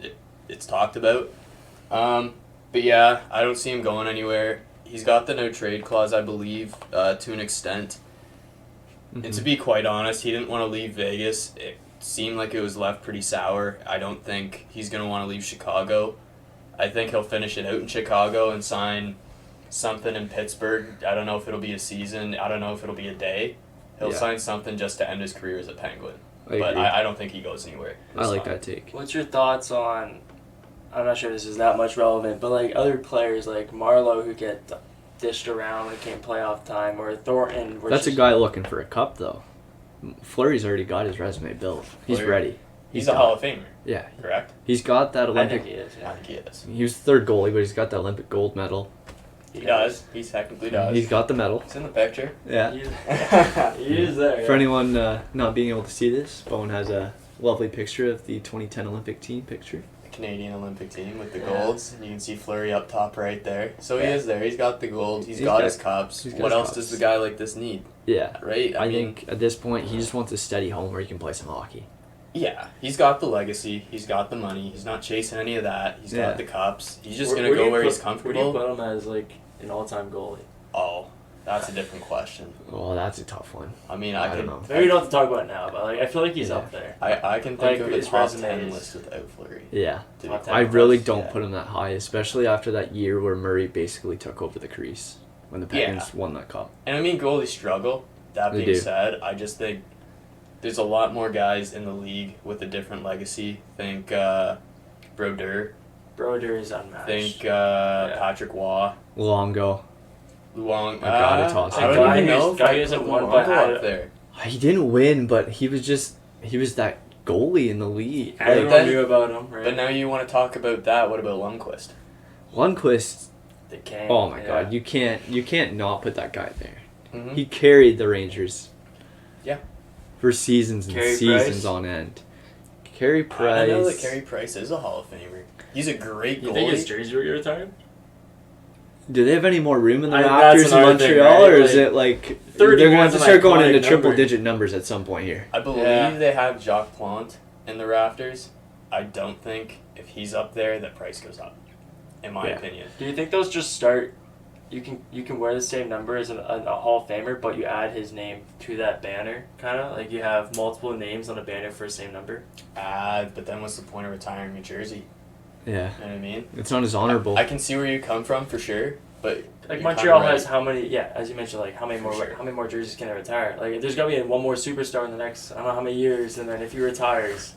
it's talked about. But yeah, I don't see him going anywhere. He's got the no trade clause, I believe, to an extent. Mm-hmm. And to be quite honest, he didn't want to leave Vegas. It seemed like it was left pretty sour. I don't think he's going to want to leave Chicago. I think he'll finish it out in Chicago and sign something in Pittsburgh. I don't know if it'll be a season. I don't know if it'll be a day. He'll sign something just to end his career as a Penguin. But I don't think he goes anywhere. I like that take. What's your thoughts on, I'm not sure this is that much relevant, but like other players like Marleau who get dished around when it came playoff time, or Thornton. That's a guy looking for a cup, though. Fleury's already got his resume built. He's ready. He's a Hall of Famer. Yeah. Correct? He's got that Olympic... I think he is. Yeah. I think he is. He was the third goalie, but he's got that Olympic gold medal. He does. He technically does. He's got the medal. It's in the picture. Yeah. He is there. For anyone not being able to see this, Bowen has a lovely picture of the 2010 Olympic team picture. Canadian Olympic team with the golds. And you can see Fleury up top right there. So he is there. He's got the gold. He's got his cups. What else does the guy like this need? Yeah. Right? I think at this point, he just wants a steady home where he can play some hockey. Yeah. He's got the legacy. He's got the money. He's not chasing any of that. He's got the cups. He's just going to go where he's comfortable. Where do you put him as, like, an all-time goalie? Oh, that's a different question. Well, that's a tough one. I mean, I don't know. Maybe we don't have to talk about it now, but like, I feel like he's up there. I can think of a his top resume 10 is- list without Fleury. Yeah. Top 10 I really plus, don't put him that high, especially after that year where Murray basically took over the crease when the Penguins won that cup. And I mean, goalies struggle. That They being do. said, I just think there's a lot more guys in the league with a different legacy. Think Brodeur. Brodeur is unmatched. Think Patrick Waugh. Luongo. Luong. I gotta toss I him. don't Guy even know who's- if guy I who hasn't put won, Luongo but had- up there. He didn't win, but he was that goalie in the league. Everyone then- knew about him, right? But now you want to talk about that. What about Lundqvist? Lundqvist, the King. oh my god, you can't not put that guy there. Mm-hmm. He carried the Rangers. Yeah. For seasons and Carey seasons Price? on end. Carey Price. I know that Carey Price is a Hall of Famer. He's a great You think his goalie. jersey will get retired? Do they have any more room in the That's Raptors in another thing, Montreal, right? or is Like, it like 30 they're going to have was to an start going iconic into number. triple-digit numbers at some point here? I believe Yeah. they have Jacques Plante in the rafters. I don't think if he's up there that price goes up, in my opinion. Do you think those just start? You can wear the same number as a Hall of Famer, but you add his name to that banner, kind of like you have multiple names on a banner for the same number. But then what's the point of retiring a jersey? Yeah. You know what I mean? It's not as honorable. I can see where you come from for sure, but Like you're Montreal kinda has right. how many? Yeah, as you mentioned, like how many more jerseys can they retire? Like there's gonna be one more superstar in the next I don't know how many years, and then if he retires,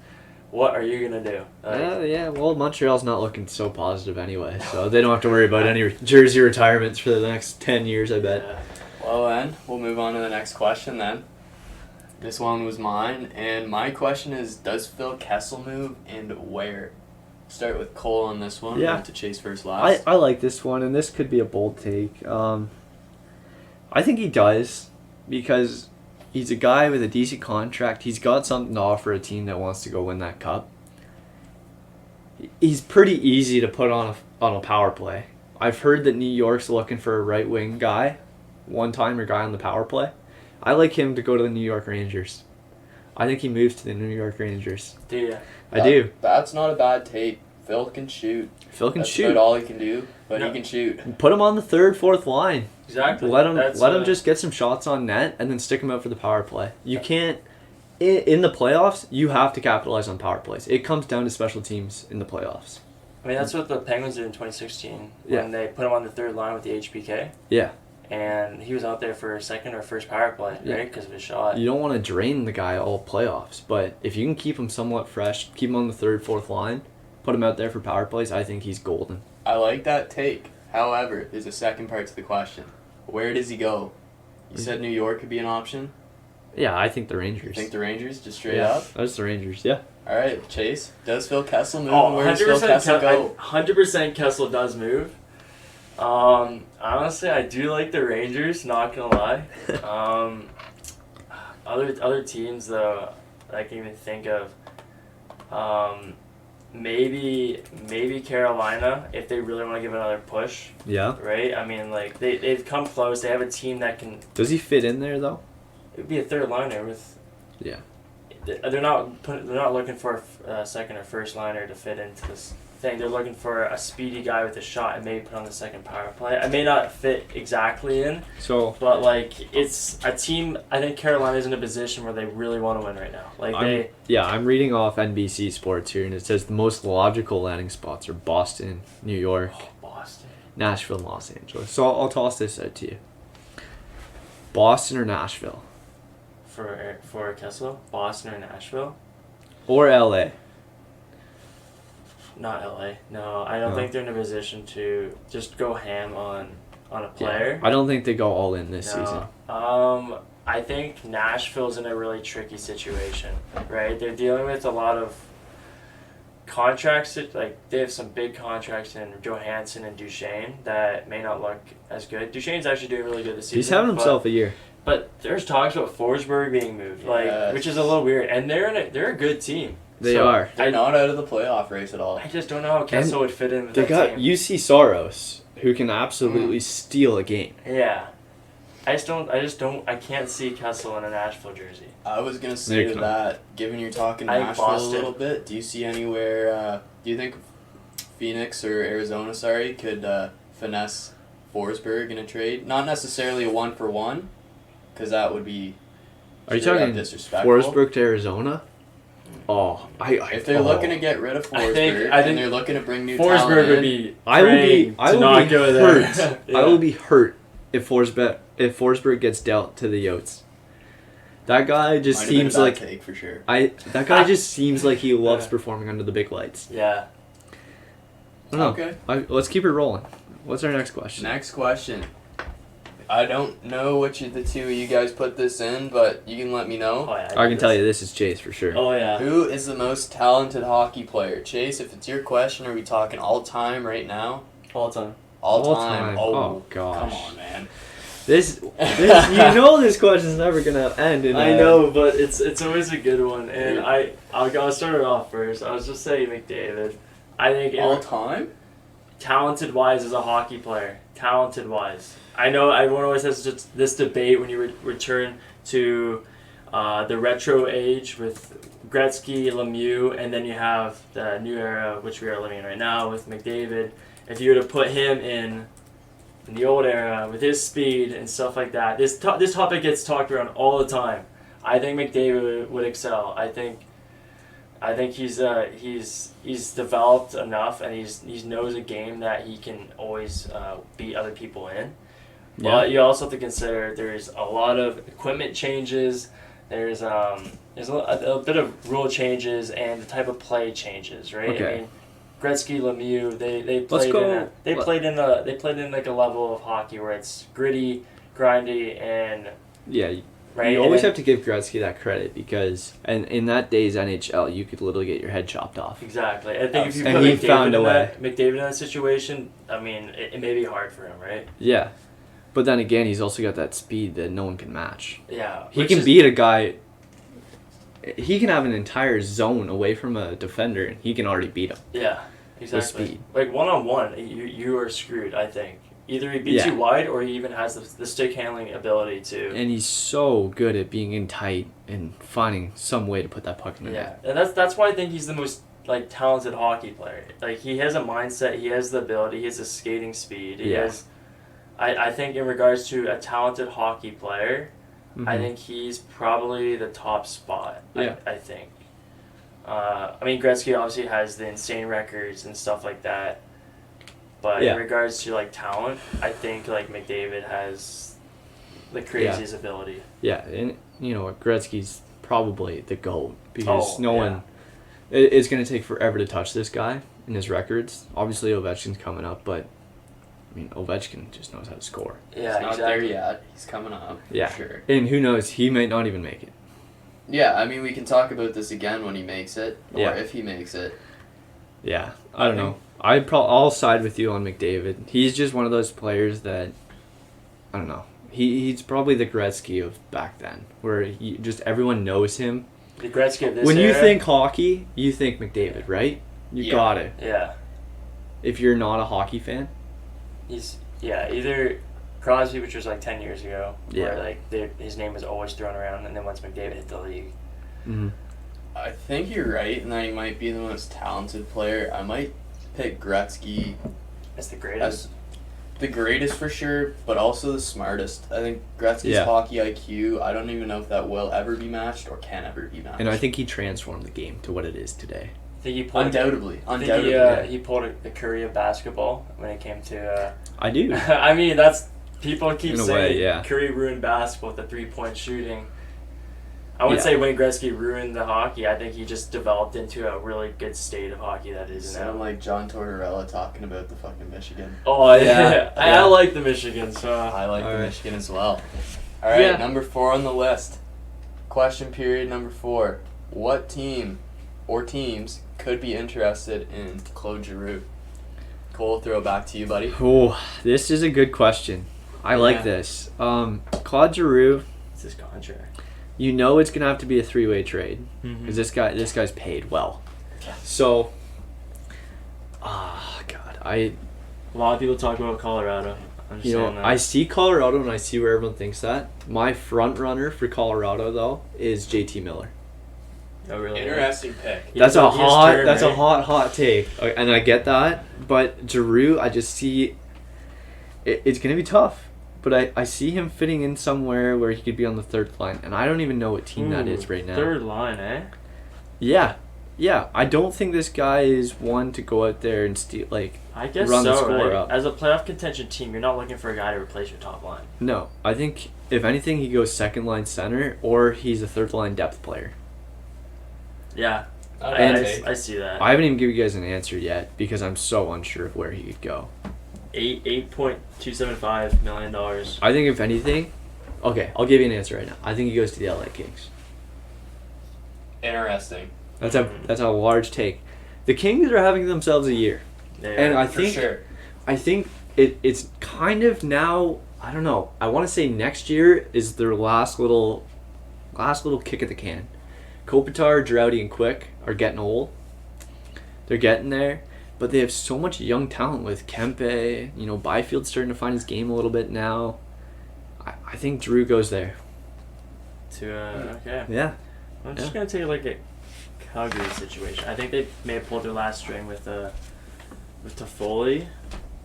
what are you gonna do? Like, yeah, well, Montreal's not looking so positive anyway, so they don't have to worry about any jersey retirements for the next 10 years, I bet. yeah. Well then, we'll move on to the next question then. This one was mine, and my question is, does Phil Kessel move and where? Start with Cole on this one. Yeah. We'll have to chase first last. I like this one, and this could be a bold take. I think he does, because he's a guy with a decent contract. He's got something to offer a team that wants to go win that cup. He's pretty easy to put on a power play. I've heard that New York's looking for a right wing guy, one-timer guy on the power play. I like him to go to the New York Rangers. I think he moves to the New York Rangers. Do you? I do. That's not a bad take. Phil can shoot. Phil can That's shoot. about all he can do, but No. he can shoot. Put him on the third, fourth line. Exactly. Let him That's, just get some shots on net and then stick him out for the power play. You can't in the playoffs. You have to capitalize on power plays. It comes down to special teams in the playoffs. I mean, that's what the Penguins did in 2016 Yeah. when they put him on the third line with the HBK, Yeah, and he was out there for second or first power play, Yeah. right? Because of his shot. you don't want to drain the guy all playoffs, but if you can keep him somewhat fresh, keep him on the third, fourth line, put him out there for power plays, I think he's golden. I like that take. However, there's a second part to the question. Where does he go? You said New York could be an option. Yeah, I think the Rangers. Think the Rangers, just straight yeah, up? that's the Rangers. Yeah. All right, Chase. Does Phil Kessel move? Oh, and where does Phil 100% Kessel go? 100% Kessel does move. Honestly, I do like the Rangers. Not gonna lie. Other teams though, I can even think of. Maybe Carolina if they really want to give another push, Yeah. right? I mean, like they've come close. They have a team that can. Does he fit in there though? It would be a third liner with. Yeah. They're not looking for a second or first liner to fit into this thing. They're looking for a speedy guy with a shot and maybe put on the second power play. I may not fit exactly in, So but like it's a team. I think Carolina's in a position where they really want to win right now. Like I'm reading off NBC Sports here, and it says the most logical landing spots are Boston, New York, Boston. Nashville, and Los Angeles. So I'll toss this out to you. Boston or Nashville? For Kessel, Boston or Nashville? Or LA? Not LA. No, I don't No. think they're in a position to just go ham on a player. I don't think they go all in this season. I think Nashville's in a really tricky situation, right? They're dealing with a lot of contracts like they have some big contracts in Johansson and Duchesne that may not look as good. Duchesne's actually doing really good this season. He's having himself a year. But there's talks about Forsberg being moved, Yes. which is a little weird. And they're a good team. They So, are. They're not out of the playoff race at all. I just don't know how Kessel would fit in with They that got team. UC Soros, who can absolutely steal a game. Yeah. I can't see Kessel in a Nashville jersey. I was gonna say They to that, given you're talking I think Nashville a Boston. little bit, do you see anywhere? Do you think Phoenix or Arizona, could finesse Forsberg in a trade? Not necessarily a 1-for-1, because that would be. Are you straight up talking disrespectful. Forsberg to Arizona? Oh, If they're looking to get rid of Forsberg I think and they're looking to bring new Forsberg talent would in, be I will be not go there. hurt. Yeah. I will be hurt if Forsberg gets dealt to the Yotes. That guy just might have been a seems bad like take for sure. that guy just seems like he loves Yeah. performing under the big lights. Yeah. I don't know. Okay. Let's keep it rolling. What's our next question? Next question. I don't know which of the two of you guys put this in, but you can let me know. Oh, yeah, I can tell you this is Chase for sure. Oh yeah. Who is the most talented hockey player? Chase, if it's your question, are we talking all time right now? All time. All time. Oh, gosh. Come on, man. This this question's never gonna end. I know, but it's always a good one, and I'll start it off first. I was just saying McDavid. I think All time? talented wise as a hockey player, talented wise. I know everyone always has just this debate when you return to the retro age with Gretzky, Lemieux, and then you have the new era, which we are living in right now with McDavid. If you were to put him in the old era with his speed and stuff like that, this topic gets talked around all the time. I think McDavid would excel. I think he's developed enough, and he knows a game that he can always beat other people in. Yeah. But you also have to consider there's a lot of equipment changes. There's a bit of rule changes and the type of play changes, right? Okay. I mean, Gretzky, Lemieux, they played in like a level of hockey where it's gritty, grindy, and Yeah, right. you always and have to give Gretzky that credit because, and in that day's NHL, you could literally get your head chopped off. Exactly. I think if you And put he found a way. McDavid in that situation, I mean, it may be hard for him, right? Yeah, but then again, he's also got that speed that no one can match. Yeah. He can beat a guy. He can have an entire zone away from a defender, and he can already beat him. Yeah, exactly. speed. Like one-on-one, you are screwed, I think. Either he beats you wide, or he even has the stick handling ability to. And he's so good at being in tight and finding some way to put that puck in the net. And that's why I think he's the most like talented hockey player. Like he has a mindset, he has the ability, he has the skating speed. He has. I think in regards to a talented hockey player, I think he's probably the top spot. Yeah. I think. I mean, Gretzky obviously has the insane records and stuff like that. But in regards to like talent, I think like McDavid has the craziest ability. Yeah, and you know what, Gretzky's probably the GOAT because no one. It's going to take forever to touch this guy and his records. Obviously, Ovechkin's coming up, but I mean, Ovechkin just knows how to score. Yeah, He's not exactly. there yet. He's coming up. Yeah, For sure. And who knows, he might not even make it. Yeah, I mean, we can talk about this again when he makes it, or if he makes it. Yeah, I don't know. I'll side with you on McDavid. He's just one of those players that, I don't know. He's probably the Gretzky of back then, where just everyone knows him. The Gretzky of this When era, you think hockey, you think McDavid, right? You got it. Yeah. If you're not a hockey fan. He's either Crosby, which was like 10 years ago, Yeah. where like his name was always thrown around, and then once McDavid hit the league, I think you're right, and that he might be the most talented player. I might pick Gretzky that's the greatest. as the greatest for sure, but also the smartest. I think Gretzky's hockey IQ, I don't even know if that will ever be matched or can ever be matched. And I think he transformed the game to what it is today. I think he pulled Undoubtedly. he pulled the Curry of basketball when it came to. I do. I mean, that's people keep In a saying way, Curry ruined basketball with the 3-point shooting. I wouldn't say Wayne Gretzky ruined the hockey. I think he just developed into a really good state of hockey that is now. Sound like John Tortorella talking about the fucking Michigan. Oh yeah, I like the Michigan. So I like the right. Michigan as well. All right, number 4 on the list. Question period number 4. What team or teams could be interested in Claude Giroux? Cole, throw it back to you, buddy. Oh, this is a good question. I like this. Claude Giroux. it's his contract. you know it's gonna have to be a 3-way trade Mm-hmm. because this guy's paid well. Yeah. So, God, A lot of people talk about Colorado. I'm just saying that. I see Colorado and I see where everyone thinks that. My front runner for Colorado though is JT Miller. Oh, really? Interesting pick. That's He a has turn, hot take, and I get that. But Giroux, I just see it's gonna be tough. But I see him fitting in somewhere where he could be on the third line, and I don't even know what team that is right now. Third line, eh? Yeah. I don't think this guy is one to go out there and steal I guess run the so, score right? up. As a playoff contention team, you're not looking for a guy to replace your top line. No, I think if anything, he goes second line center, or he's a third line depth player. Yeah, And I see that. I haven't even given you guys an answer yet because I'm so unsure of where he could go. $8.275 million. I think if anything, okay, I'll give you an answer right now. I think he goes to the LA Kings. interesting. That's a large take. The Kings are having themselves a year, and I For think sure. it's kind of now. I don't know. I want to say next year is their last little kick at the can. Kopitar, Girardi, and Quick are getting old. They're getting there, but they have so much young talent with Kempe. Byfield's starting to find his game a little bit now. I think Drew goes there. Okay. Yeah. I'm just gonna take a look at Calgary situation. I think they may have pulled their last string with Toffoli.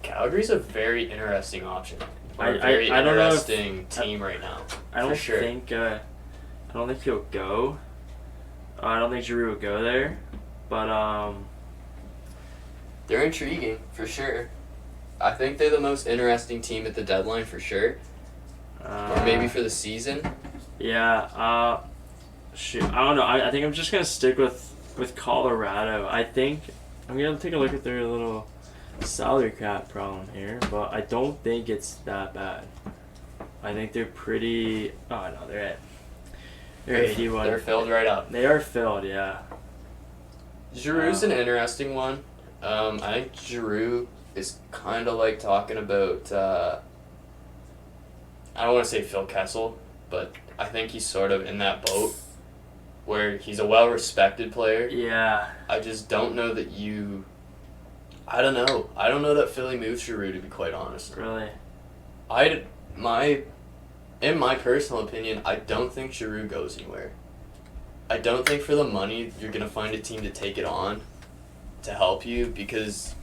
Calgary's a very interesting option. I don't know interesting team right now. I don't For sure. think I don't think he'll go. I don't think Giroux will go there, but They're intriguing, for sure. I think they're the most interesting team at the deadline, for sure. Or maybe for the season. Yeah. Shoot, I don't know. I think I'm just gonna stick with Colorado. I think I'm gonna take a look at their little salary cap problem here, but I don't think it's that bad. I think they're pretty. Oh no, they're 81. They're filled right up. They are filled, yeah. Giroux's an interesting one. I think Giroux is kind of like talking about, I don't want to say Phil Kessel, but I think he's sort of in that boat where he's a well-respected player. Yeah. I just don't know that I don't know. I don't know that Philly moves Giroux, to be quite honest. Really. In my personal opinion, I don't think Giroux goes anywhere. I don't think for the money you're going to find a team to take it on to help you because...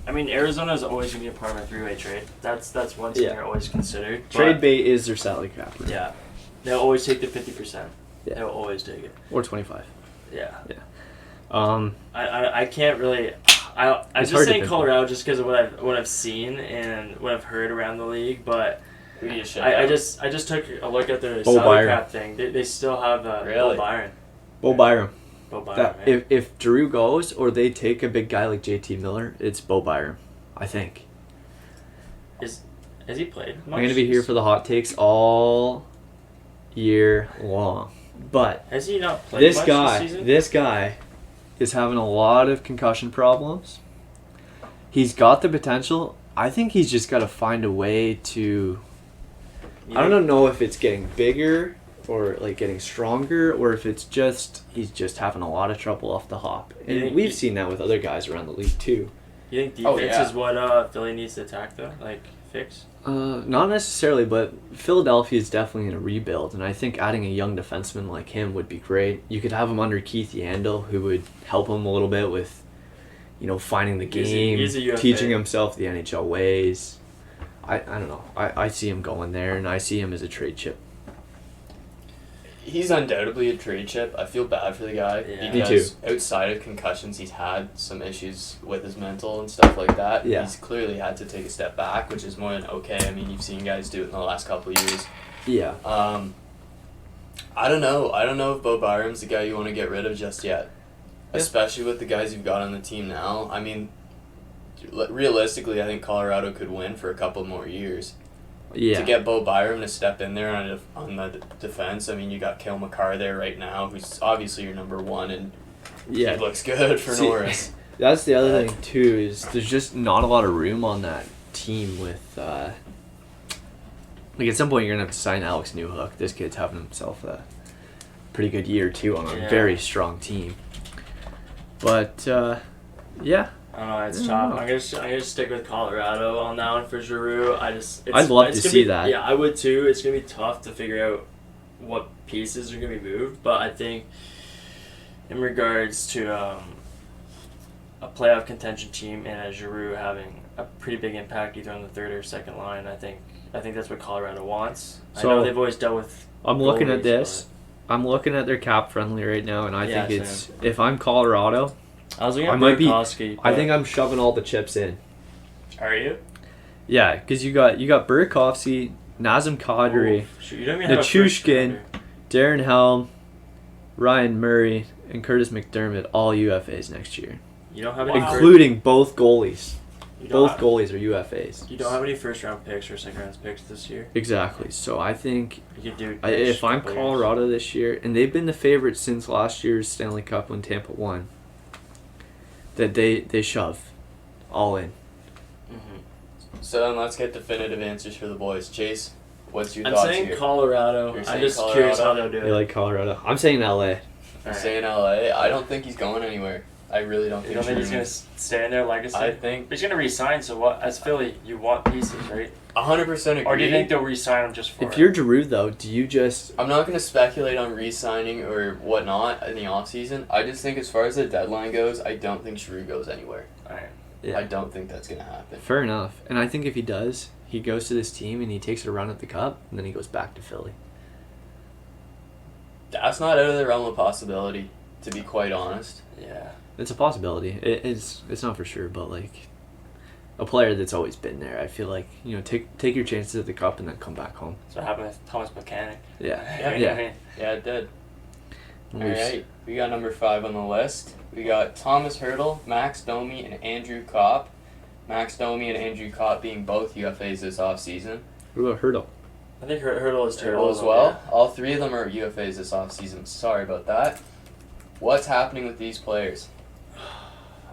I mean, Arizona's always going to be a part of a three-way trade. That's one team they're always considered. Trade bait is their salary cap. Yeah. They'll always take the 50%. Yeah. They'll always take it. Or 25. Yeah. Yeah. I can't really... I'm It's just hard to saying pinpoint. Colorado just because of what I've seen and what I've heard around the league, but Who do you shout I out? just took a look at their Bo salary Byron. cap thing. They still have Really? Bo Byron. Bo Byram. Bo Byron. That, Man. if Giroux goes or they take a big guy like JT Miller, it's Bo Byram, I think. Has he played? I'm going to be here for the hot takes all year long. But Has he not played this much guy this season? is having a lot of concussion problems. He's got the potential. I think he's just got to find a way to... I don't know if it's getting bigger or like getting stronger or if it's just he's just having a lot of trouble off the hop. You And think we've he- seen that with other guys around the league too. You think defense Oh, yeah. is what Philly needs to attack though? Like fix? Not necessarily, but Philadelphia is definitely in a rebuild, and I think adding a young defenseman like him would be great. You could have him under Keith Yandel, who would help him a little bit with, finding the game, He's a UFA. teaching himself the NHL ways. I don't know. I see him going there, and I see him as a trade chip. He's undoubtedly a trade chip. I feel bad for the guy. Yeah. Me Because outside of concussions, he's had some issues with his mental and stuff like that. Yeah. He's clearly had to take a step back, which is more than okay. I mean, you've seen guys do it in the last couple of years. Yeah. I don't know. I don't know if Bo Byram's the guy you want to get rid of just yet. Yeah. Especially with the guys you've got on the team now. I mean, realistically, I think Colorado could win for a couple more years. Yeah. To get Bo Byram to step in there on the defense, I mean, you got Kale McCarr there right now, who's obviously your number one, and he looks good for See, Norris. That's the other thing too, is there's just not a lot of room on that team with like at some point you're gonna have to sign Alex Newhook. This kid's having himself pretty good year too on a Yeah. very strong team. But yeah, I don't know. It's I tough. don't know. I'm gonna just stick with Colorado on that one for Giroux. I'd love to see that. Yeah, I would too. It's gonna be tough to figure out what pieces are gonna be moved, but I think in regards to a playoff contention team and a Giroux having a pretty big impact either on the third or second line, I think that's what Colorado wants. So, I know they've always dealt with. I'm looking at goalies, this. I'm looking at their cap friendly right now, and I Yeah, think it's if I'm Colorado, but I was looking I at might be- Burakovsky, I but- think I'm shoving all the chips in. Are you? Yeah, because you got Burakovsky, Nazem Kadri, Oof, shoot, you don't even have a first Nichushkin, rounder. Darren Helm, Ryan Murray, and Curtis McDermott all UFAs next year, You don't have any. Wow. including both goalies. You don't Both have- goalies are UFAs. You don't have any first round picks or second round picks this year. Exactly. So I think You could do. if I'm Colorado this year, and they've been the favorites since last year's Stanley Cup when Tampa won, that they shove all in. Mm-hmm. So then let's get definitive answers for the boys. Chase, what's your I'm thoughts saying here? Colorado. You're I'm saying just curious how Colorado? they'll do it. You like Colorado? I'm saying LA. You're Alright. saying LA. I don't think he's going anywhere. I really don't You think don't think he's Giroux gonna is. stay in their legacy? I think He's gonna resign. So what? As Philly, you want pieces, right? 100% agree. Or do you think they'll resign him just for? If it? you're Giroux, though, do you just I'm not going to speculate on re-signing or whatnot in the offseason. I just think as far as the deadline goes, I don't think Giroux goes anywhere. Alright. Yeah. I don't think that's going to happen. Fair enough. And I think if he does, he goes to this team and he takes a run at the cup, and then he goes back to Philly. That's not out of the realm of possibility, to be quite honest. Yeah. It's a possibility. It's not for sure, but like a player that's always been there, I feel like take your chances at the cup and then come back home. That's what happened with Thomas Mechanic. Yeah, You know what I mean? Yeah, it did. And All we've- right, we got number 5 on the list. We got Thomas Hurdle, Max Domi, and Andrew Kopp. Max Domi and Andrew Kopp being both UFAs this offseason. What about Hurdle? I think Hurdle is Hurdle terrible as well. All 3 of them are UFAs this offseason. Sorry about that. What's happening with these players?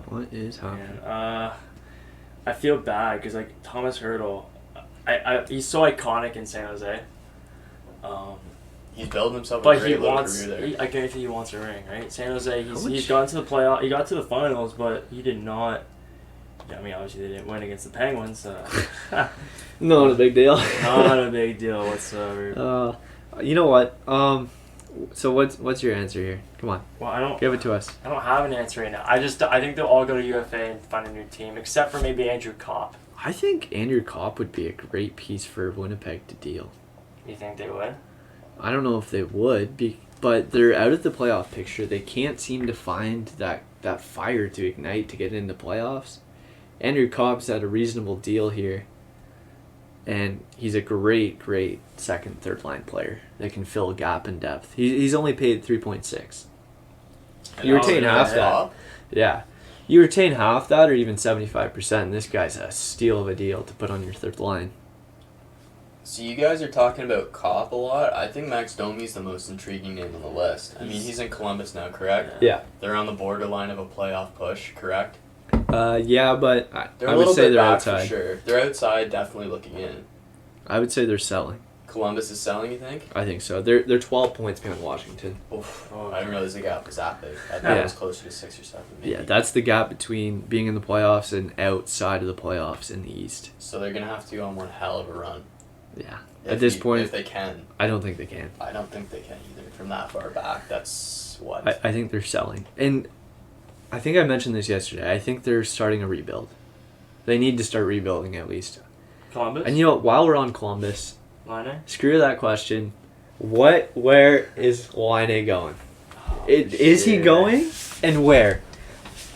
What is happening? Man, I feel bad because like Thomas Hurdle, he's so iconic in San Jose. He's building himself a But great he little wants, career there. I guarantee he wants a ring, right? San Jose, How he's much- gone to the playoff. He got to the finals, but he did not. Yeah, I mean, obviously they didn't win against the Penguins. Not a big deal. Not a big deal whatsoever. You know what? So what's your answer here? Come on, Well, I don't give it to us. have an answer right now. I think they'll all go to UFA and find a new team, except for maybe Andrew Kopp. I think Andrew Kopp would be a great piece for Winnipeg to deal. You think they would? I don't know if they would, but they're out of the playoff picture. They can't seem to find that fire to ignite to get into playoffs. Andrew Kopp's at a reasonable deal here, and he's a great second, third line player that can fill a gap in depth. He's only paid 3.6. You retain half that. Kopp? Yeah. You retain half that or even 75%, and this guy's a steal of a deal to put on your third line. So you guys are talking about Kopp a lot. I think Max Domi's the most intriguing name on the list. I mean, he's in Columbus now, correct? Yeah. They're on the borderline of a playoff push, correct? Yeah, but They're I a would little say bit they're back outside. for sure. They're outside, definitely looking in. I would say they're selling. Columbus is selling, you think? I think so. They're 12 points behind Washington. Oof. Oh, I didn't realize the gap was that big. I thought Yeah. it was closer to 6 or 7. Maybe. Yeah, that's the gap between being in the playoffs and outside of the playoffs in the East. So they're going to have to go on one hell of a run. Yeah. At this point, If they can. I don't think they can. I don't think they can either. From that far back, that's what? I think they're selling. And I think I mentioned this yesterday. I think they're starting a rebuild. They need to start rebuilding at least. Columbus? And while we're on Columbus, Line? screw that question. Where is Line going? Is he shit. going? And where?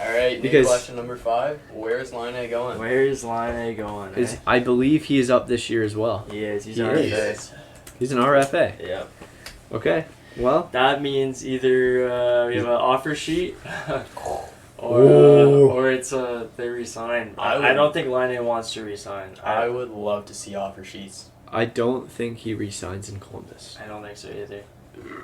All right, Because- question number 5. Where's Line A going? Where's Line going? I believe he is up this year as well. He is. He's He already is. He's an RFA. Yep. Okay. Well, That means either we have an offer sheet, Ooh. or it's they resign. I I would- don't think Line wants to resign. I would love to see offer sheets. I don't think he resigns in Columbus. I don't think so either.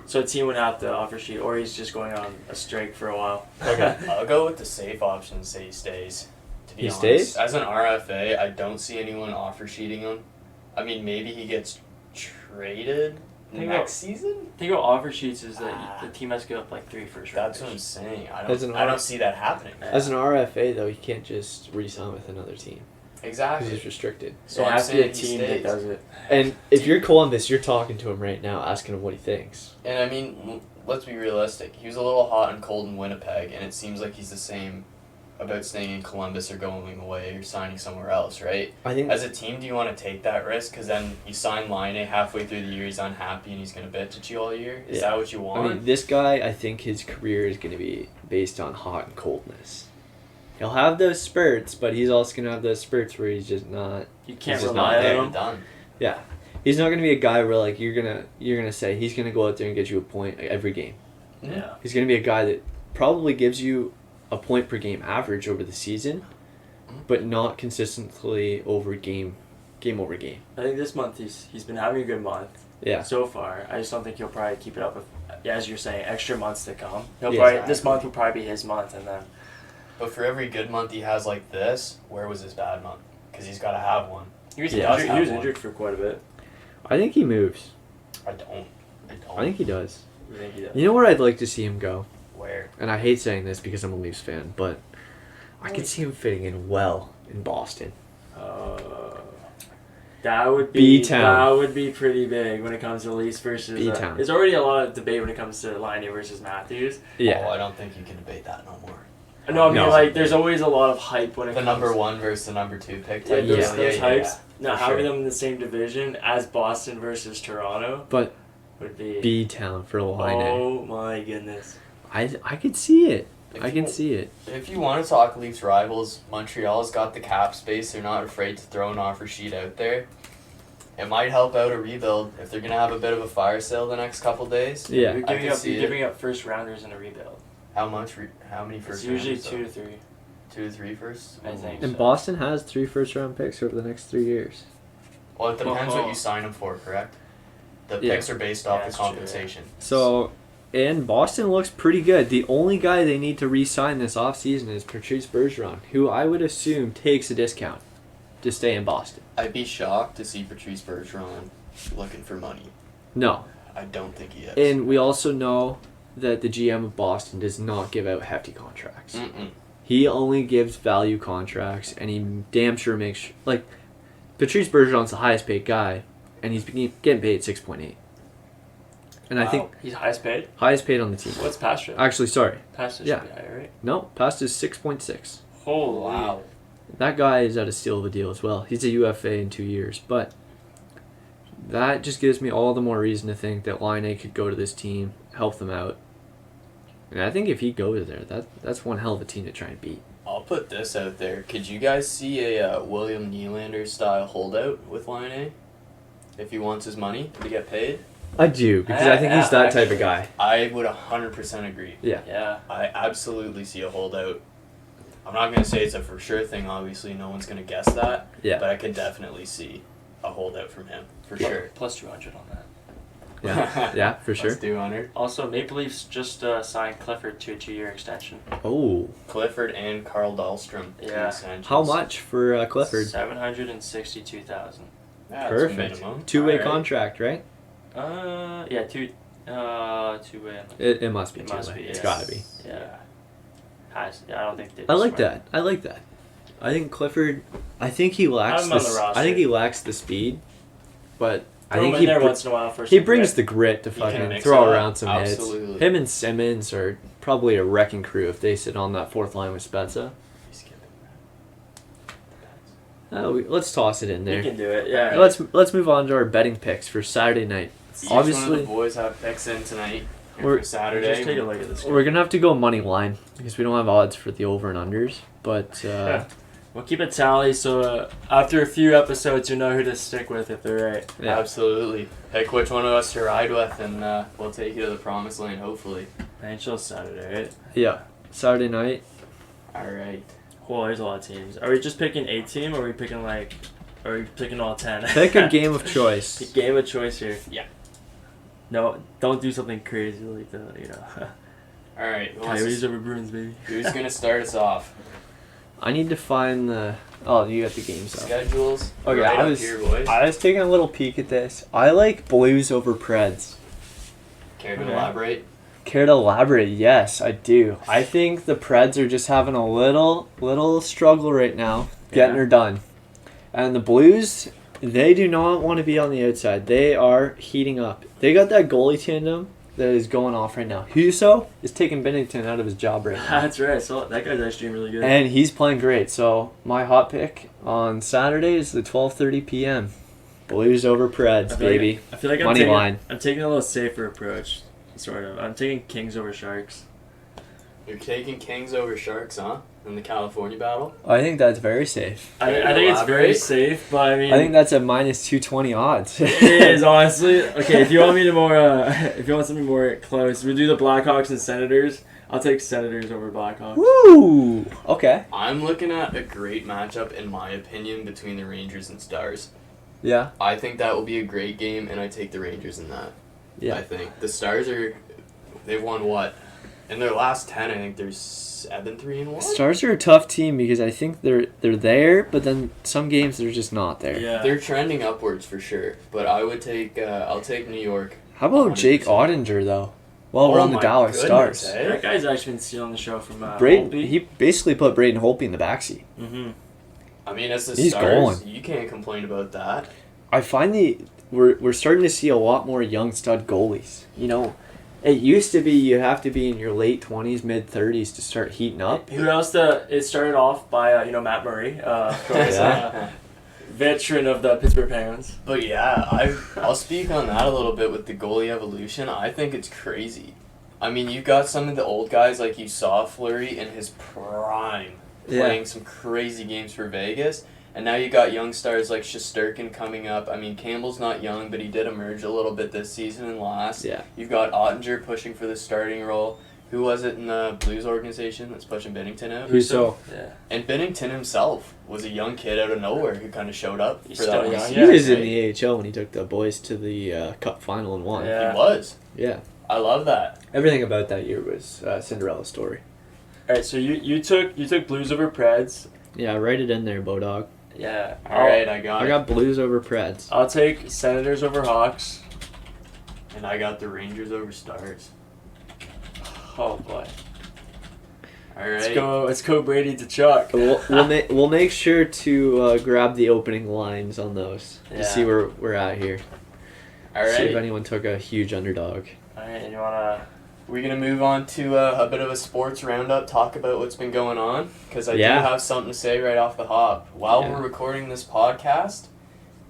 So a team would have to offer sheet, or he's just going on a strike for a while. Okay, I'll go with the safe option and say he stays. To be He honest, stays? as an RFA, I don't see anyone offer sheeting him. I mean, maybe he gets traded, next season? Think about offer sheets is that the team has to give up like 3 first rounders. That's what I'm saying. I I don't see that happening. As an RFA, though, he can't just re-sign with another team. Exactly. Because he's restricted. So it has to be a team that does it. And if you're Columbus, you're talking to him right now, asking him what he thinks. And I mean, let's be realistic. He was a little hot and cold in Winnipeg, and it seems like he's the same about staying in Columbus or going away or signing somewhere else, right? I think as a team, do you want to take that risk? Because then you sign Line halfway through the year, he's unhappy and he's going to bitch at you all year. Is that what you want? I mean, this guy, I think his career is going to be based on hot and coldness. He'll have those spurts, but he's also going to have those spurts where he's just not. You can't just rely not on him. Done. Yeah, he's not going to be a guy where like you're gonna say he's going to go out there and get you a point every game. Yeah. He's going to be a guy that probably gives you a point per game average over the season, but not consistently over game over game. I think this month he's been having a good month. Yeah. So far, I just don't think he'll probably keep it up with, as you're saying, extra months to come. He'll Yeah, probably exactly. this month will probably be his month, and then. But for every good month he has like this, where was his bad month? Because he's got to have one. He was, Yeah. injured, he was injured for quite a bit. I think he moves. I don't. I think he does. You think he does? You know where I'd like to see him go? Where? And I hate saying this because I'm a Leafs fan, but I could see him fitting in well in Boston. That would be B-town. That would be pretty big when it comes to Leafs versus. B-town. There's already a lot of debate when it comes to Laine versus Matthews. Yeah. Oh, I don't think you can debate that no more. No, I mean No. like there's always a lot of hype when it The comes number 1 versus the number 2 pick Yeah, type. those, Yeah. those hypes. Now For having sure. them in the same division as Boston versus Toronto But would be. B-town for Laine. Oh my goodness. I could see it. If I can you- see it. If you want to talk Leafs rivals, Montreal's got the cap space. They're not afraid to throw an offer sheet out there. It might help out a rebuild if they're going to have a bit of a fire sale the next couple days. Yeah. You're I giving can up. see You're it. giving up first rounders in a rebuild. How much? How many It's first? usually rounders, 2 though? to 3. 2 to 3 first. I think. And So. Boston has 3 first-round picks over the next 3 years. Well, it depends Oh. what you sign them for, correct? The Yeah. picks are based off the that's true, yeah. compensation. So, and Boston looks pretty good. The only guy they need to re-sign this offseason is Patrice Bergeron, who I would assume takes a discount to stay in Boston. I'd be shocked to see Patrice Bergeron looking for money. No. I don't think he is. And we also know that the GM of Boston does not give out hefty contracts. Mm-mm. He only gives value contracts, and he damn sure makes like Patrice Bergeron's the highest paid guy, and he's getting paid 6.8. And I think He's highest paid. highest paid on the team. What's Pastra? Actually, sorry, Pastra yeah. should be higher, right? no, past is 6.6. Holy. Wow. That guy is at a steal of a deal as well. He's a UFA in 2 years, but that just gives me all the more reason to think that Laine could go to this team, help them out. And I think if he goes there, that's one hell of a team to try and beat. I'll put this out there. Could you guys see a William Nylander style holdout with Line if he wants his money to get paid? I do, because I think he's that type of guy. I would 100% agree. Yeah. Yeah. I absolutely see a holdout. I'm not going to say it's a for sure thing, obviously. No one's going to guess that. Yeah. But I could definitely see a holdout from him, for sure. Plus 200 on that. Yeah, yeah, for sure. Let's do 100. Also, Maple Leafs just signed Clifford to a 2-year extension. Oh, Clifford and Carl Dahlstrom. two Yeah. extensions. how much for Clifford? $762,000. Yeah, that's Perfect. minimum. Two-way Alright. contract, right? Yeah, two-way. It must be It two-way. must be. It's yes. gotta be. Yeah. Yeah, I don't think they. I like that. I like that. I think Clifford. I think he lacks. Have him on the I roster. think he lacks the speed, but I Throw him think in he there once in a while for he some brings grit. the grit to He can fucking mix throw it up. around some Absolutely. hits. Him and Simmons are probably a wrecking crew if they sit on that fourth line with Spezza. Let's toss it in You there. can do it. Yeah. Let's move on to our betting picks for Saturday night. Each one of Obviously, the boys have picks in tonight. And We're- for Saturday. Just take a look at this. we're gonna have to go money line because we don't have odds for the over and unders. But We'll keep a tally, so after a few episodes, you know who to stick with if they're right. yeah. Absolutely. Pick which one of us to ride with, and we'll take you to the promised land, hopefully. NHL Saturday, right? Yeah, Saturday night. All right. Well, there's a lot of teams. Are we just picking a team, or are we picking are we picking all 10? Pick a game of choice. Game of choice here. Yeah. No, don't do something crazy like All right. Who wants Coyotes to- over Bruins, baby. Who's gonna start us off? I need to find the. Oh, you got the games up. Schedules. Okay, right I up was here, boys. I was taking a little peek at this. I like Blues over Preds. Care to Okay. elaborate? Care to elaborate? Yes, I do. I think the Preds are just having a little struggle right now, getting Yeah. her done. And the Blues, they do not want to be on the outside. They are heating up. They got that goalie tandem that is going off right now. Huso is taking Bennington out of his job right now. That's right. So that guy's actually doing really good. And he's playing great. So my hot pick on Saturday is the 12:30 p.m. Blues over Preds, baby. I feel like Money line. I'm taking a little safer approach, sort of. I'm taking Kings over Sharks. You're taking Kings over Sharks, huh? In the California battle? I think that's very safe. I Care to think it's very elaborate? safe, but I mean, I think that's a minus 220 odds. it is honestly okay. If you want me to more, if you want something more close, we do the Blackhawks and Senators. I'll take Senators over Blackhawks. Woo! Okay. I'm looking at a great matchup, in my opinion, between the Rangers and Stars. Yeah. I think that will be a great game, and I take the Rangers in that. Yeah. I think. The Stars they've won what? In their last 10, I think there's 7-3-1. Stars are a tough team because I think they're there, but then some games they're just not there. Yeah. They're trending upwards for sure, but I would take. I'll take New York. How about Jake 100%. Ottinger though? Well, we're Oh on the my Dallas goodness, Stars. eh? That guy's actually been stealing the show from Braden, Holtby. he basically put Braden Holtby in the backseat. Mm-hmm. I mean, as the He's Stars, going. you can't complain about that. I find we're starting to see a lot more young stud goalies. You know, it used to be you have to be in your late 20s, mid 30s to start heating up. Who else? It started off by Matt Murray, of course, veteran of the Pittsburgh Penguins. But yeah, I'll speak on that a little bit with the goalie evolution. I think it's crazy. I mean, you got some of the old guys like you saw Fleury in his prime playing some crazy games for Vegas, and now you got young stars like Shesterkin coming up. I mean, Campbell's not young, but he did emerge a little bit this season and last. Yeah. You've got Ottinger pushing for the starting role. Who was it in the Blues organization that's pushing Bennington out? Huso. Yeah. And Bennington himself was a young kid out of nowhere who kind of showed up He's for that still one young, season, He was in right? the AHL when he took the boys to the Cup final and won. Yeah. He was. Yeah. I love that. Everything about that year was Cinderella story. All right, so you took Blues over Preds. Yeah, write it in there, Bodog. Yeah. All right, I got I it. got Blues over Preds. I'll take Senators over Hawks. And I got the Rangers over Stars. Oh boy. All right. Let's go Brady to Chuck. We'll make sure to grab the opening lines on those to Yeah. see where we're at here. All See if right. anyone took a huge underdog. All right, you wanna? We're going to move on to a bit of a sports roundup, talk about what's been going on, because I Yeah. do have something to say right off the hop. While Yeah. we're recording this podcast,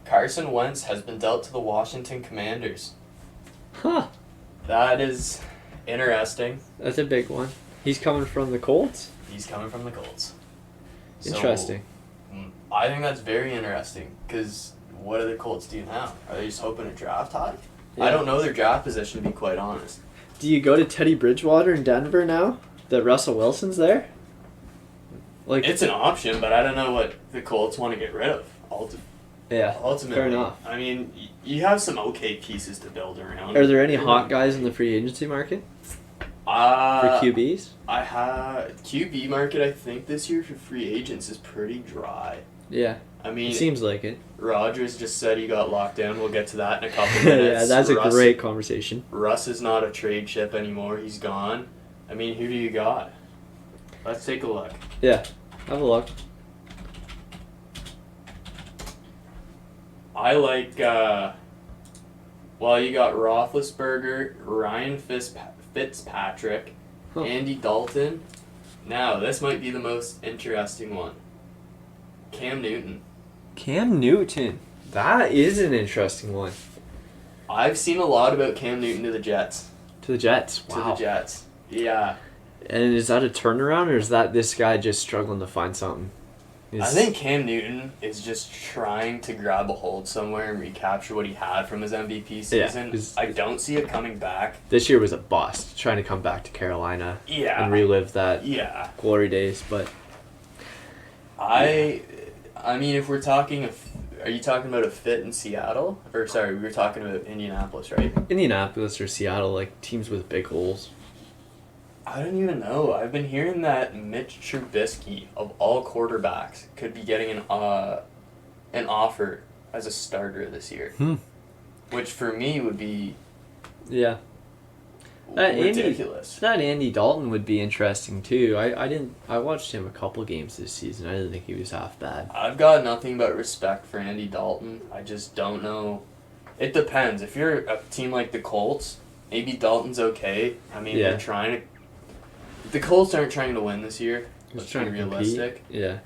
Carson Wentz has been dealt to the Washington Commanders. Huh. That is interesting. That's a big one. He's coming from the Colts? He's coming from the Colts. So, Interesting. I think that's very interesting, because what do the Colts do now? Are they just hoping to draft high? I Yeah. don't know their draft position, to be quite honest. Do you go to Teddy Bridgewater in Denver now that Russell Wilson's there? Like, It's an option, but I don't know what the Colts want to get rid of. yeah, Ultimately, fair enough. I mean, you have some okay pieces to build around. Are there any hot guys in the free agency market for QBs? I have QB market. I think this year for free agents is pretty dry. Yeah, I it mean, seems like it. Rodgers just said he got locked down. We'll get to that in a couple minutes. Yeah, that's a Russ- great conversation. Russ is not a trade chip anymore. He's gone. I mean, who do you got? Let's take a look. Yeah, have a look. I like, well, you got Roethlisberger, Ryan Fitzpatrick, Huh. Andy Dalton. Now, this might be the most interesting one. Cam Newton. Cam Newton. That is an interesting one. I've seen a lot about Cam Newton to the Jets. To the Jets. To Wow. the Jets. Yeah. And is that a turnaround, or is that this guy just struggling to find something? I think Cam Newton is just trying to grab a hold somewhere and recapture what he had from his MVP Yeah, season. 'cause- I don't see it coming back. this year was a bust, trying to come back to Carolina Yeah. and relive that Yeah. glory days. But I mean, if we're talking, are you talking about a fit in Seattle? Or sorry, we were talking about Indianapolis, right? Indianapolis or Seattle, like teams with big holes. I don't even know. I've been hearing that Mitch Trubisky, of all quarterbacks, could be getting an offer as a starter this year. Which for me would be Yeah. ridiculous. That Andy Dalton would be interesting too. I watched him a couple games this season. I didn't think he was half bad. I've got nothing but respect for Andy Dalton. I just don't know. It depends. If you're a team like the Colts, maybe Dalton's okay. I mean, Yeah. they're trying to. The Colts aren't trying to win this year. Let's be trying to realistic. Yeah.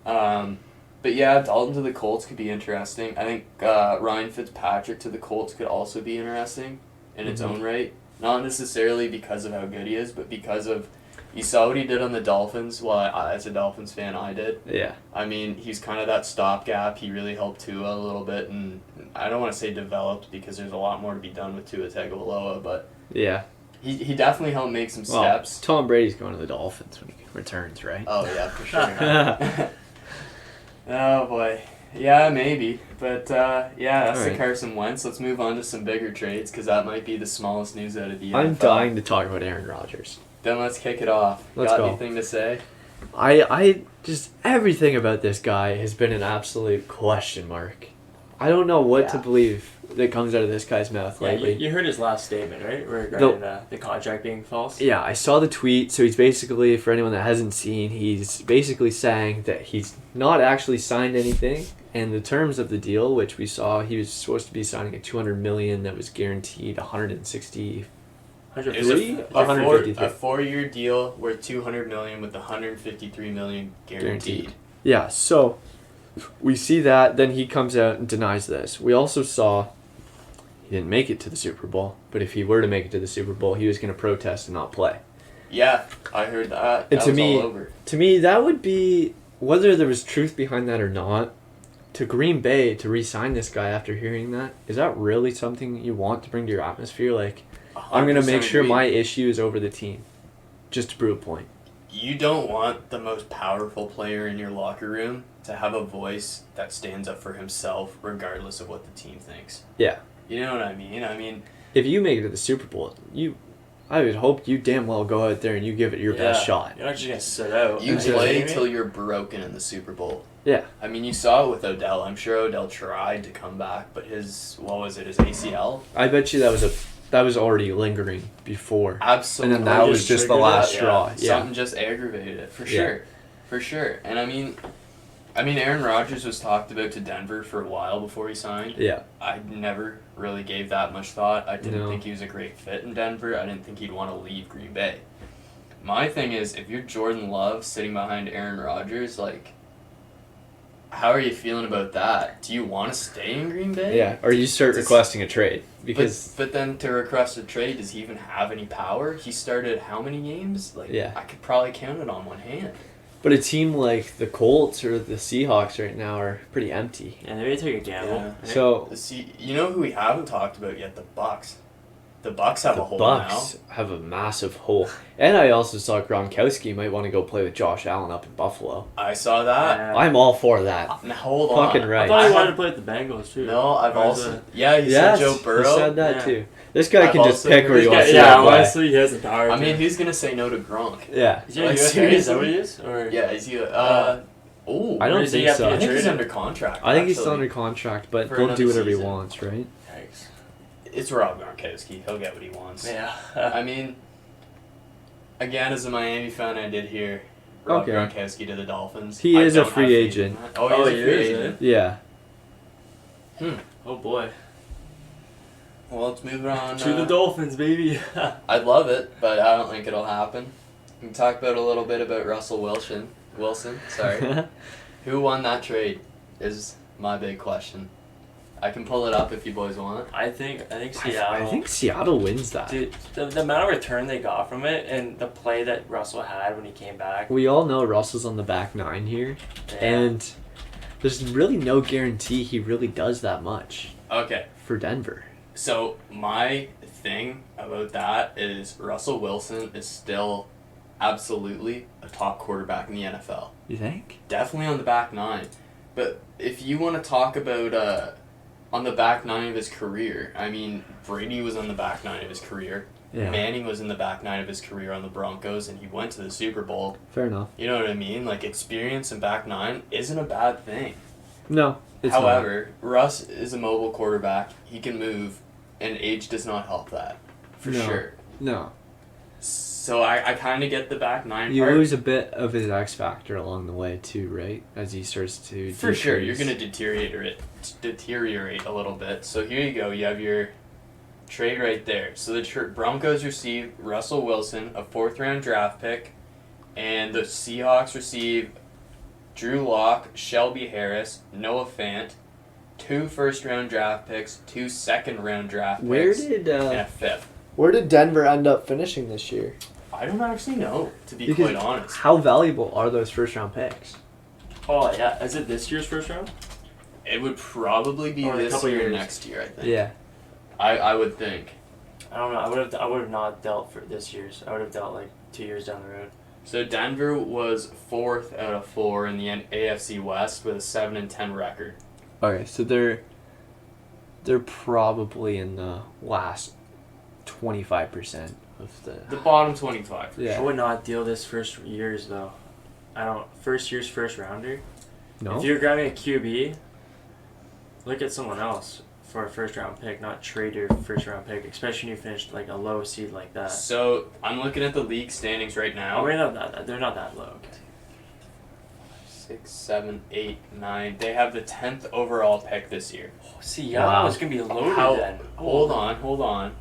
But yeah, Dalton to the Colts could be interesting. I think Ryan Fitzpatrick to the Colts could also be interesting in its own right. Not necessarily because of how good he is, but because of you saw what he did on the Dolphins. Well, as a Dolphins fan, I did. Yeah. I mean, he's kind of that stopgap. He really helped Tua a little bit, and I don't want to say developed because there's a lot more to be done with Tua Tagovailoa, but Yeah. he definitely helped make some Well, steps. Tom Brady's going to the Dolphins when he returns, right? Oh yeah, for sure. Oh boy. Yeah, maybe. But yeah, that's the Alright. Carson Wentz. Let's move on to some bigger trades because that might be the smallest news out of the NFL. I'm dying to talk about Aaron Rodgers. Then let's kick it off. Let's Got go. anything to say? I just everything about this guy has been an absolute question mark. I don't know what to Yeah. believe that comes out of this guy's mouth Yeah, lately. you heard his last statement, right? Regarding the contract being false. Yeah, I saw the tweet. So he's basically, for anyone that hasn't seen, he's basically saying that he's not actually signed anything. And the terms of the deal, which we saw, he was supposed to be signing a $200 million that was guaranteed 160. It was 150? a 153. 4-year deal worth $200 million with $153 million guaranteed. Yeah, so we see that. Then he comes out and denies this. We also saw he didn't make it to the Super Bowl, but if he were to make it to the Super Bowl, he was going to protest and not play. Yeah, I heard that. And That to was me- all over. To me, that would be, whether there was truth behind that or not, to Green Bay to re-sign this guy after hearing that, is that really something you want to bring to your atmosphere? Like, I'm going to make 100% sure agree. my issue is over the team, just to prove a point. You don't want the most powerful player in your locker room to have a voice that stands up for himself regardless of what the team thinks. Yeah. You know what I mean? I mean, If you make it to the Super Bowl, I would hope you damn well go out there and you give it your best shot. You're not just gonna sit out. you Are play kidding me? until you're broken in the Super Bowl. Yeah. I mean, you saw it with Odell. I'm sure Odell tried to come back, but his ACL? I bet you that was already lingering before. Absolutely. And then that was just the triggered last that, straw. Yeah. Something just aggravated it, for Yeah. sure. For sure. And I mean, Aaron Rodgers was talked about to Denver for a while before he signed. Yeah. I never really gave that much thought. I didn't No. think he was a great fit in Denver. I didn't think he'd want to leave Green Bay. My thing is, if you're Jordan Love sitting behind Aaron Rodgers, like, how are you feeling about that? Do you want to stay in Green Bay? Yeah. Or you start Does- requesting a trade. Because But then to request a trade, does he even have any power? He started how many games? Like, Yeah. I could probably count it on one hand. but a team like the Colts or the Seahawks right now are pretty empty. Yeah, they may take a gamble. Yeah. right? So See, you know who we haven't talked about yet? The Bucks. The Bucks have the a hole Bucks have a massive hole. And I also saw Gronkowski might want to go play with Josh Allen up in Buffalo. now. I saw that. Yeah. I'm all for that. Now, hold on. Fucking I right. thought he I wanted have- to play with the Bengals too. No, I've Or is also. it- Yeah, he Yes, said Joe Burrow. he said that Yeah. too. This guy I've can just also pick where he heard- wants to Yeah, play. honestly, he has the power. I mean, to. who's gonna say no to Gronk? Yeah. Is he like, a UFA? Is seriously? that what he is? Or Yeah, is he? Oh, I don't Or is he think have so. to I get think he's traded? under contract. I think he's still actually. under contract, but For he'll another do whatever season. he wants, right? Yikes. It's Rob Gronkowski. He'll get what he wants. Yeah. I mean, again, as a Miami fan, I did hear Rob Okay. Gronkowski to the Dolphins. He I is a don't free have faith agent. in that. Oh, Oh, he's a he free is, agent. Yeah. Oh boy. Well, let's move on. To the Dolphins, baby. I'd love it, but I don't think it'll happen. We can talk about a little bit about Russell Wilson. Sorry. Who won that trade is my big question. I can pull it up if you boys want. I think Seattle. I think Seattle wins that. Dude, the amount of return they got from it and the play that Russell had when he came back. We all know Russell's on the back nine here, Yeah. and there's really no guarantee he really does that much Okay, for Denver. so my thing about that is Russell Wilson is still absolutely a top quarterback in the NFL. You think? Definitely on the back nine. But if you want to talk about on the back nine of his career. I mean, Brady was on the back nine of his career. Yeah. Manning was in the back nine of his career on the Broncos, and he went to the Super Bowl. Fair enough. You know what I mean? Like, experience in back nine isn't a bad thing. No. It's However, Russ is a mobile quarterback. He can move, and age does not help that, for sure. No. So I kind of get the back nine You part. lose a bit of his X factor along the way too, right? As he starts to For sure, you're decrease. going to deteriorate a little bit. So here you go. You have your trade right there. So the Broncos receive Russell Wilson, a 4th-round draft pick, and the Seahawks receive Drew Lock, Shelby Harris, Noah Fant, 2 first-round draft picks, 2 second-round draft picks, and a 5th. Where did Denver end up finishing this year? I don't actually know, to be Because quite honest. How valuable are those first round picks? Oh yeah, is it this year's first round? It would probably be Or in a this couple year or years. next year, I think. Yeah. I would think. I don't know. I would have not dealt for this year's. I would have dealt like 2 years down the road. So Denver was 4th out of 4 in the AFC West with a 7-10 record. Okay, so they're probably in the last 25% of The bottom 25. For Yeah. I would not deal this first year's though. First year's first rounder. No. If you're grabbing a QB, look at someone else for a first round pick, not trade your first round pick, especially when you finished like a low seed like that. So I'm looking at the league standings right now. Oh, they're not that low. 6, 7, 8, 9. They have the 10th overall pick this year. See, yeah, Wow. it's gonna be loaded then. Hold on.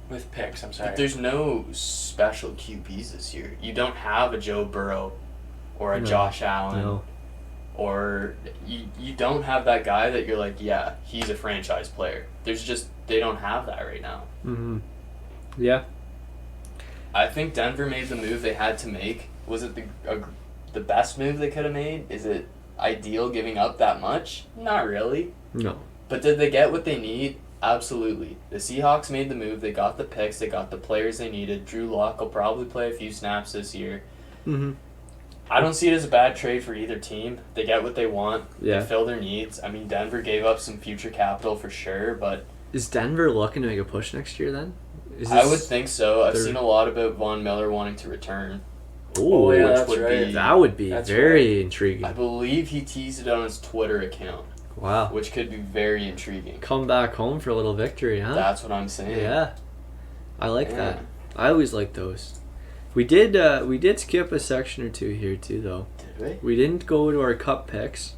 With picks, I'm sorry. But there's no special QBs this year. You don't have a Joe Burrow or a No. Josh Allen. No. Or you don't have that guy that you're like, yeah, he's a franchise player. They don't have that right now. Mm-hmm. Yeah. I think Denver made the move they had to make. Was it the best move they could have made? Is it ideal giving up that much? Not really. No. But did they get what they need? Absolutely. The Seahawks made the move. They got the picks. They got the players they needed. Drew Lock will probably play a few snaps this year. Mm-hmm. I don't see it as a bad trade for either team. They get what they want. Yeah. They fill their needs. I mean, Denver gave up some future capital for sure, but Is Denver looking to make a push next year then? I would think so. I've their- seen a lot about Von Miller wanting to return. Oh, yeah, which that's would right. be, That would be That's very intriguing. I believe he teased it on his Twitter account, Wow. which could be very intriguing. Come back home for a little victory, huh? That's what I'm saying. Yeah. I like Yeah. that. I always like those. We did skip a section or two here too though. Did we? We didn't go to our cup picks.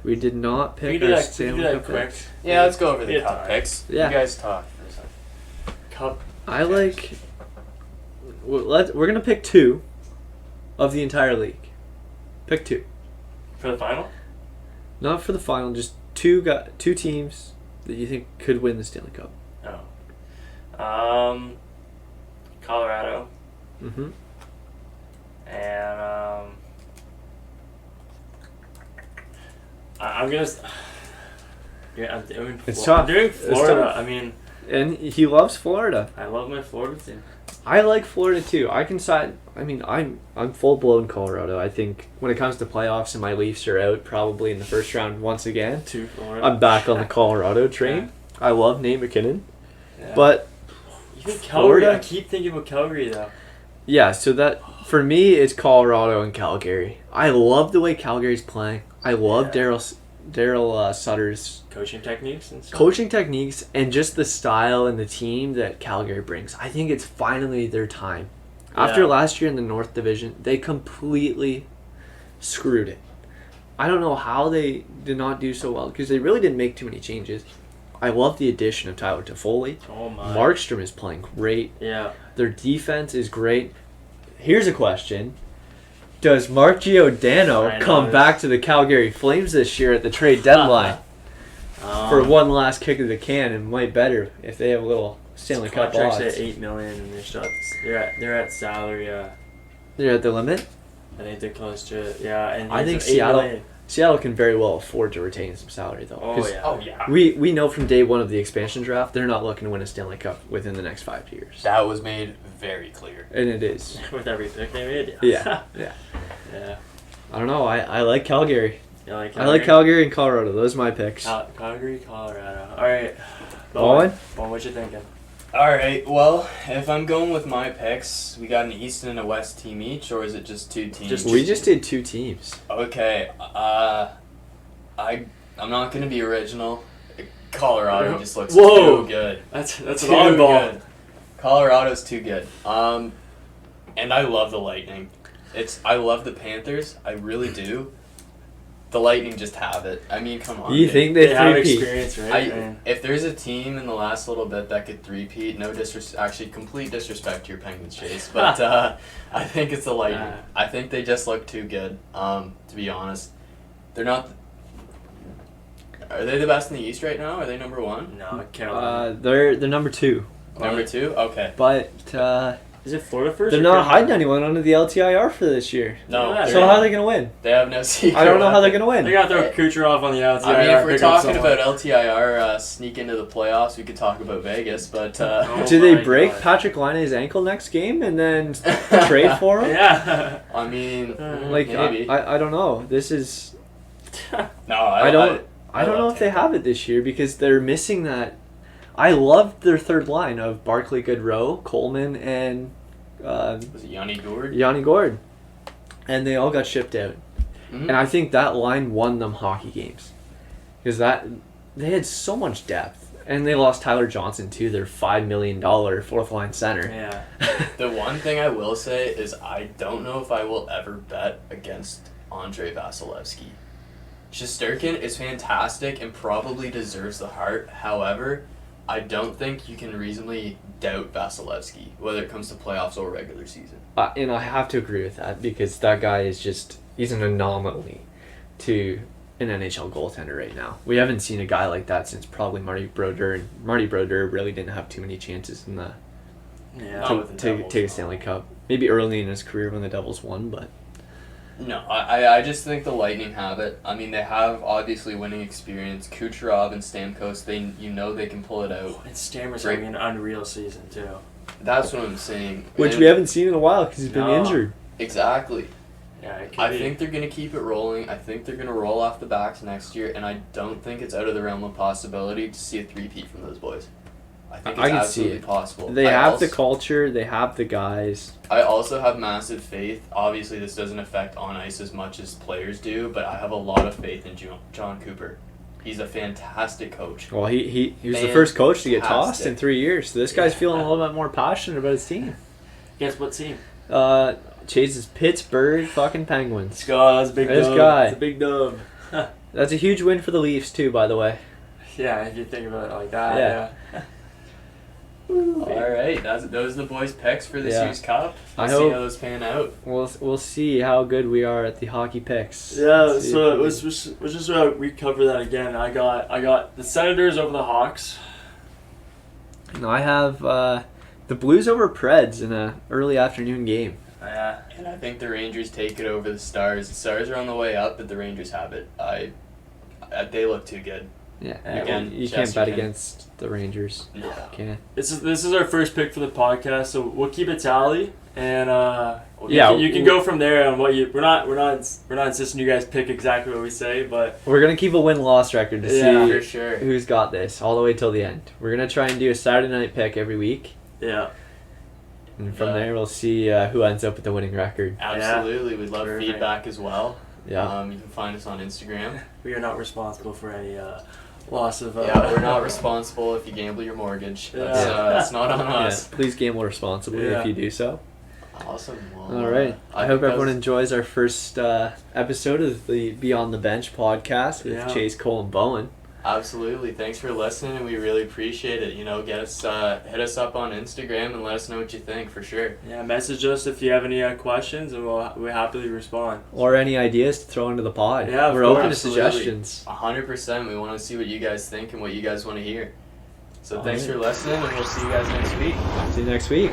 We did not We pick can do our that, we can Stanley do that Cup quick. picks. Yeah, let's go over the Yeah, cup alright. picks. Yeah. You guys talk for a second. Cup. I like. We're gonna pick 2 of the entire league. Pick 2. For the final? Not for the final, just 2 teams that you think could win the Stanley Cup. Oh. Colorado. Mm-hmm. And I'm gonna. Yeah, I'm doing. It's I'm tough. doing It's Florida. tough. I mean, And he loves Florida. I love my Florida team. I like Florida too. I can side. I mean, I'm full blown Colorado. I think when it comes to playoffs and my Leafs are out probably in the first round once again, To Florida. I'm back on the Colorado train. I love Nate McKinnon, Yeah. but Even Calgary. Florida? I keep thinking about Calgary though. yeah. So that for me, it's Colorado and Calgary. I love the way Calgary's playing. I love Yeah. Daryl Sutter's Coaching techniques and stuff. coaching techniques and just the style and the team that Calgary brings. I think it's finally their time. After Yeah. last year in the North Division, they completely screwed it. I don't know how they did not do so well because they really didn't make too many changes. I love the addition of Tyler Toffoli. Oh my. Markstrom is playing great. Yeah. Their defense is great. Here's a question. Does Mark Giordano I know come this. back to the Calgary Flames this year at the trade deadline? For one last kick of the can, and might better if they have a little Stanley Cup contracts odds. at $8 million, and they're at salary. They're at the limit. I think they're close to it. Yeah, and I think it's $8 million. Seattle can very well afford to retain some salary though. Oh 'Cause yeah. Oh, yeah. We know from day one of the expansion draft they're not looking to win a Stanley Cup within the next 5 years, That was made very clear. and it is. With every pick they made. Yeah, yeah. Yeah. I don't know. I like Calgary. You like I like Calgary and Colorado. Those are my picks. Calgary, Colorado. All right. Bowen? Bowen, what you thinking? All right. Well, if I'm going with my picks, we got an East and a West team each, or is it just two teams? We just did 2 teams. Okay. I'm not gonna be original. Colorado just looks too good. That's an Too oddball. good. Colorado's too good. And I love the Lightning. I love the Panthers. I really do. The Lightning just have it. I mean, come on. You dude. think They they have three-peat? experience, right? If there's a team in the last little bit that could three-peat, actually complete disrespect to your Penguins, Chase, but I think it's the Lightning. Nah. I think they just look too good, to be honest. They're not... Are they the best in the East right now? Are they number 1? No, Carolina. They're number 2. Number 2? Okay. But Is it Florida first? they're or not Carolina? hiding anyone under the LTIR for this year. No. Yeah, So they're how not. are they going to win? They have no secret. I don't know how they're going to They win. got to throw Kucherov on the outside. I mean, if we're talking about LTIR sneak into the playoffs, we could talk about Vegas, but... Oh Do they my break God. Patrick Laine's ankle next game and then trade for him? Yeah. I mean, Like, maybe. I don't know. This is... No, I don't know love if they Tampa. have it this year because they're missing that. I loved their third line of Barclay Goodrow, Coleman, and Was it Yanni Gourde? Yanni Gourde. And they all got shipped out. Mhm. And I think that line won them hockey games. Because they had so much depth. And they lost Tyler Johnson, too, their $5 million fourth-line center. Yeah. The one thing I will say is I don't know if I will ever bet against Andrei Vasilevsky. Shesterkin is fantastic and probably deserves the heart. However, I don't think you can reasonably doubt Vasilevsky, whether it comes to playoffs or regular season. And I have to agree with that because that guy is he's an anomaly to an NHL goaltender right now. We haven't seen a guy like that since probably Marty Brodeur, and Marty Brodeur really didn't have too many chances in the Yeah. Not with the to Devils, take a no. Stanley Cup. Maybe early in his career when the Devils won, but No, I just think the Lightning have it. I mean, they have obviously winning experience. Kucherov and Stamkos, they can pull it out. And Stammer's Great. having an unreal season, too. That's what I'm saying. which And- we haven't seen in a while because he's been No. injured. Exactly. Yeah, it could I be. think they're going to keep it rolling. I think they're going to roll off the backs next year, and I don't think it's out of the realm of possibility to see a three-peat from those boys. I think it's I can see absolutely it. possible. They I have also, the culture. They have the guys. I also have massive faith. Obviously, this doesn't affect on ice as much as players do, but I have a lot of faith in John Cooper. He's a fantastic coach. Well, he was the first coach to get tossed in Fantastic. 3 years. So this guy's feeling a little bit more passionate about his team. Guess what team? Chase's Pittsburgh fucking Penguins. Let's go. That's a big This dub. guy. That's a big dub. That's a huge win for the Leafs too, by the way. Yeah, if you think about it like that. Yeah. Yeah. All right, those are the boys' picks for this Yeah. year Cup. I We'll see hope- how those pan out. We'll see how good we are at the hockey picks. Yeah, See so if we- let's just recover that again. I got the Senators over the Hawks. And I have the Blues over Preds in a early afternoon game. Yeah. And I think the Rangers take it over the Stars. The Stars are on the way up, but the Rangers have it. They look too good. Yeah, Again, you Jess, can't bet you can- against the Rangers. No. Can't. This is our first pick for the podcast, so we'll keep a tally, and Yeah, you can go from there on what you. We're not insisting you guys pick exactly what we say, but We're gonna keep a win-loss record to Yeah. see For sure. who's got this all the way till the end. We're gonna try and do a Saturday night pick every week, yeah, and from Yeah. there we'll see who ends up with the winning record. Absolutely. We'd love Perfect. feedback as well. Yeah. You can find us on Instagram. we are not responsible for any loss of. Yeah, we're not responsible if you gamble your mortgage. That's, Yeah. that's not on Yeah, us. please gamble responsibly Yeah. if you do so. Awesome. Well, All right. I hope think everyone that's- enjoys our first episode of the Beyond the Bench podcast with Yeah. Chase, Cole, and Bowen. Absolutely. Thanks for listening, and we really appreciate it. Get us, hit us up on Instagram and let us know what you think for sure. Yeah, message us if you have any questions, and we'll happily respond. Or any ideas to throw into the pod. Yeah, of We're course. open to Absolutely. suggestions. 100%. We want to see what you guys think and what you guys want to hear. So All thanks right. for listening, and we'll see you guys next week. See you next week.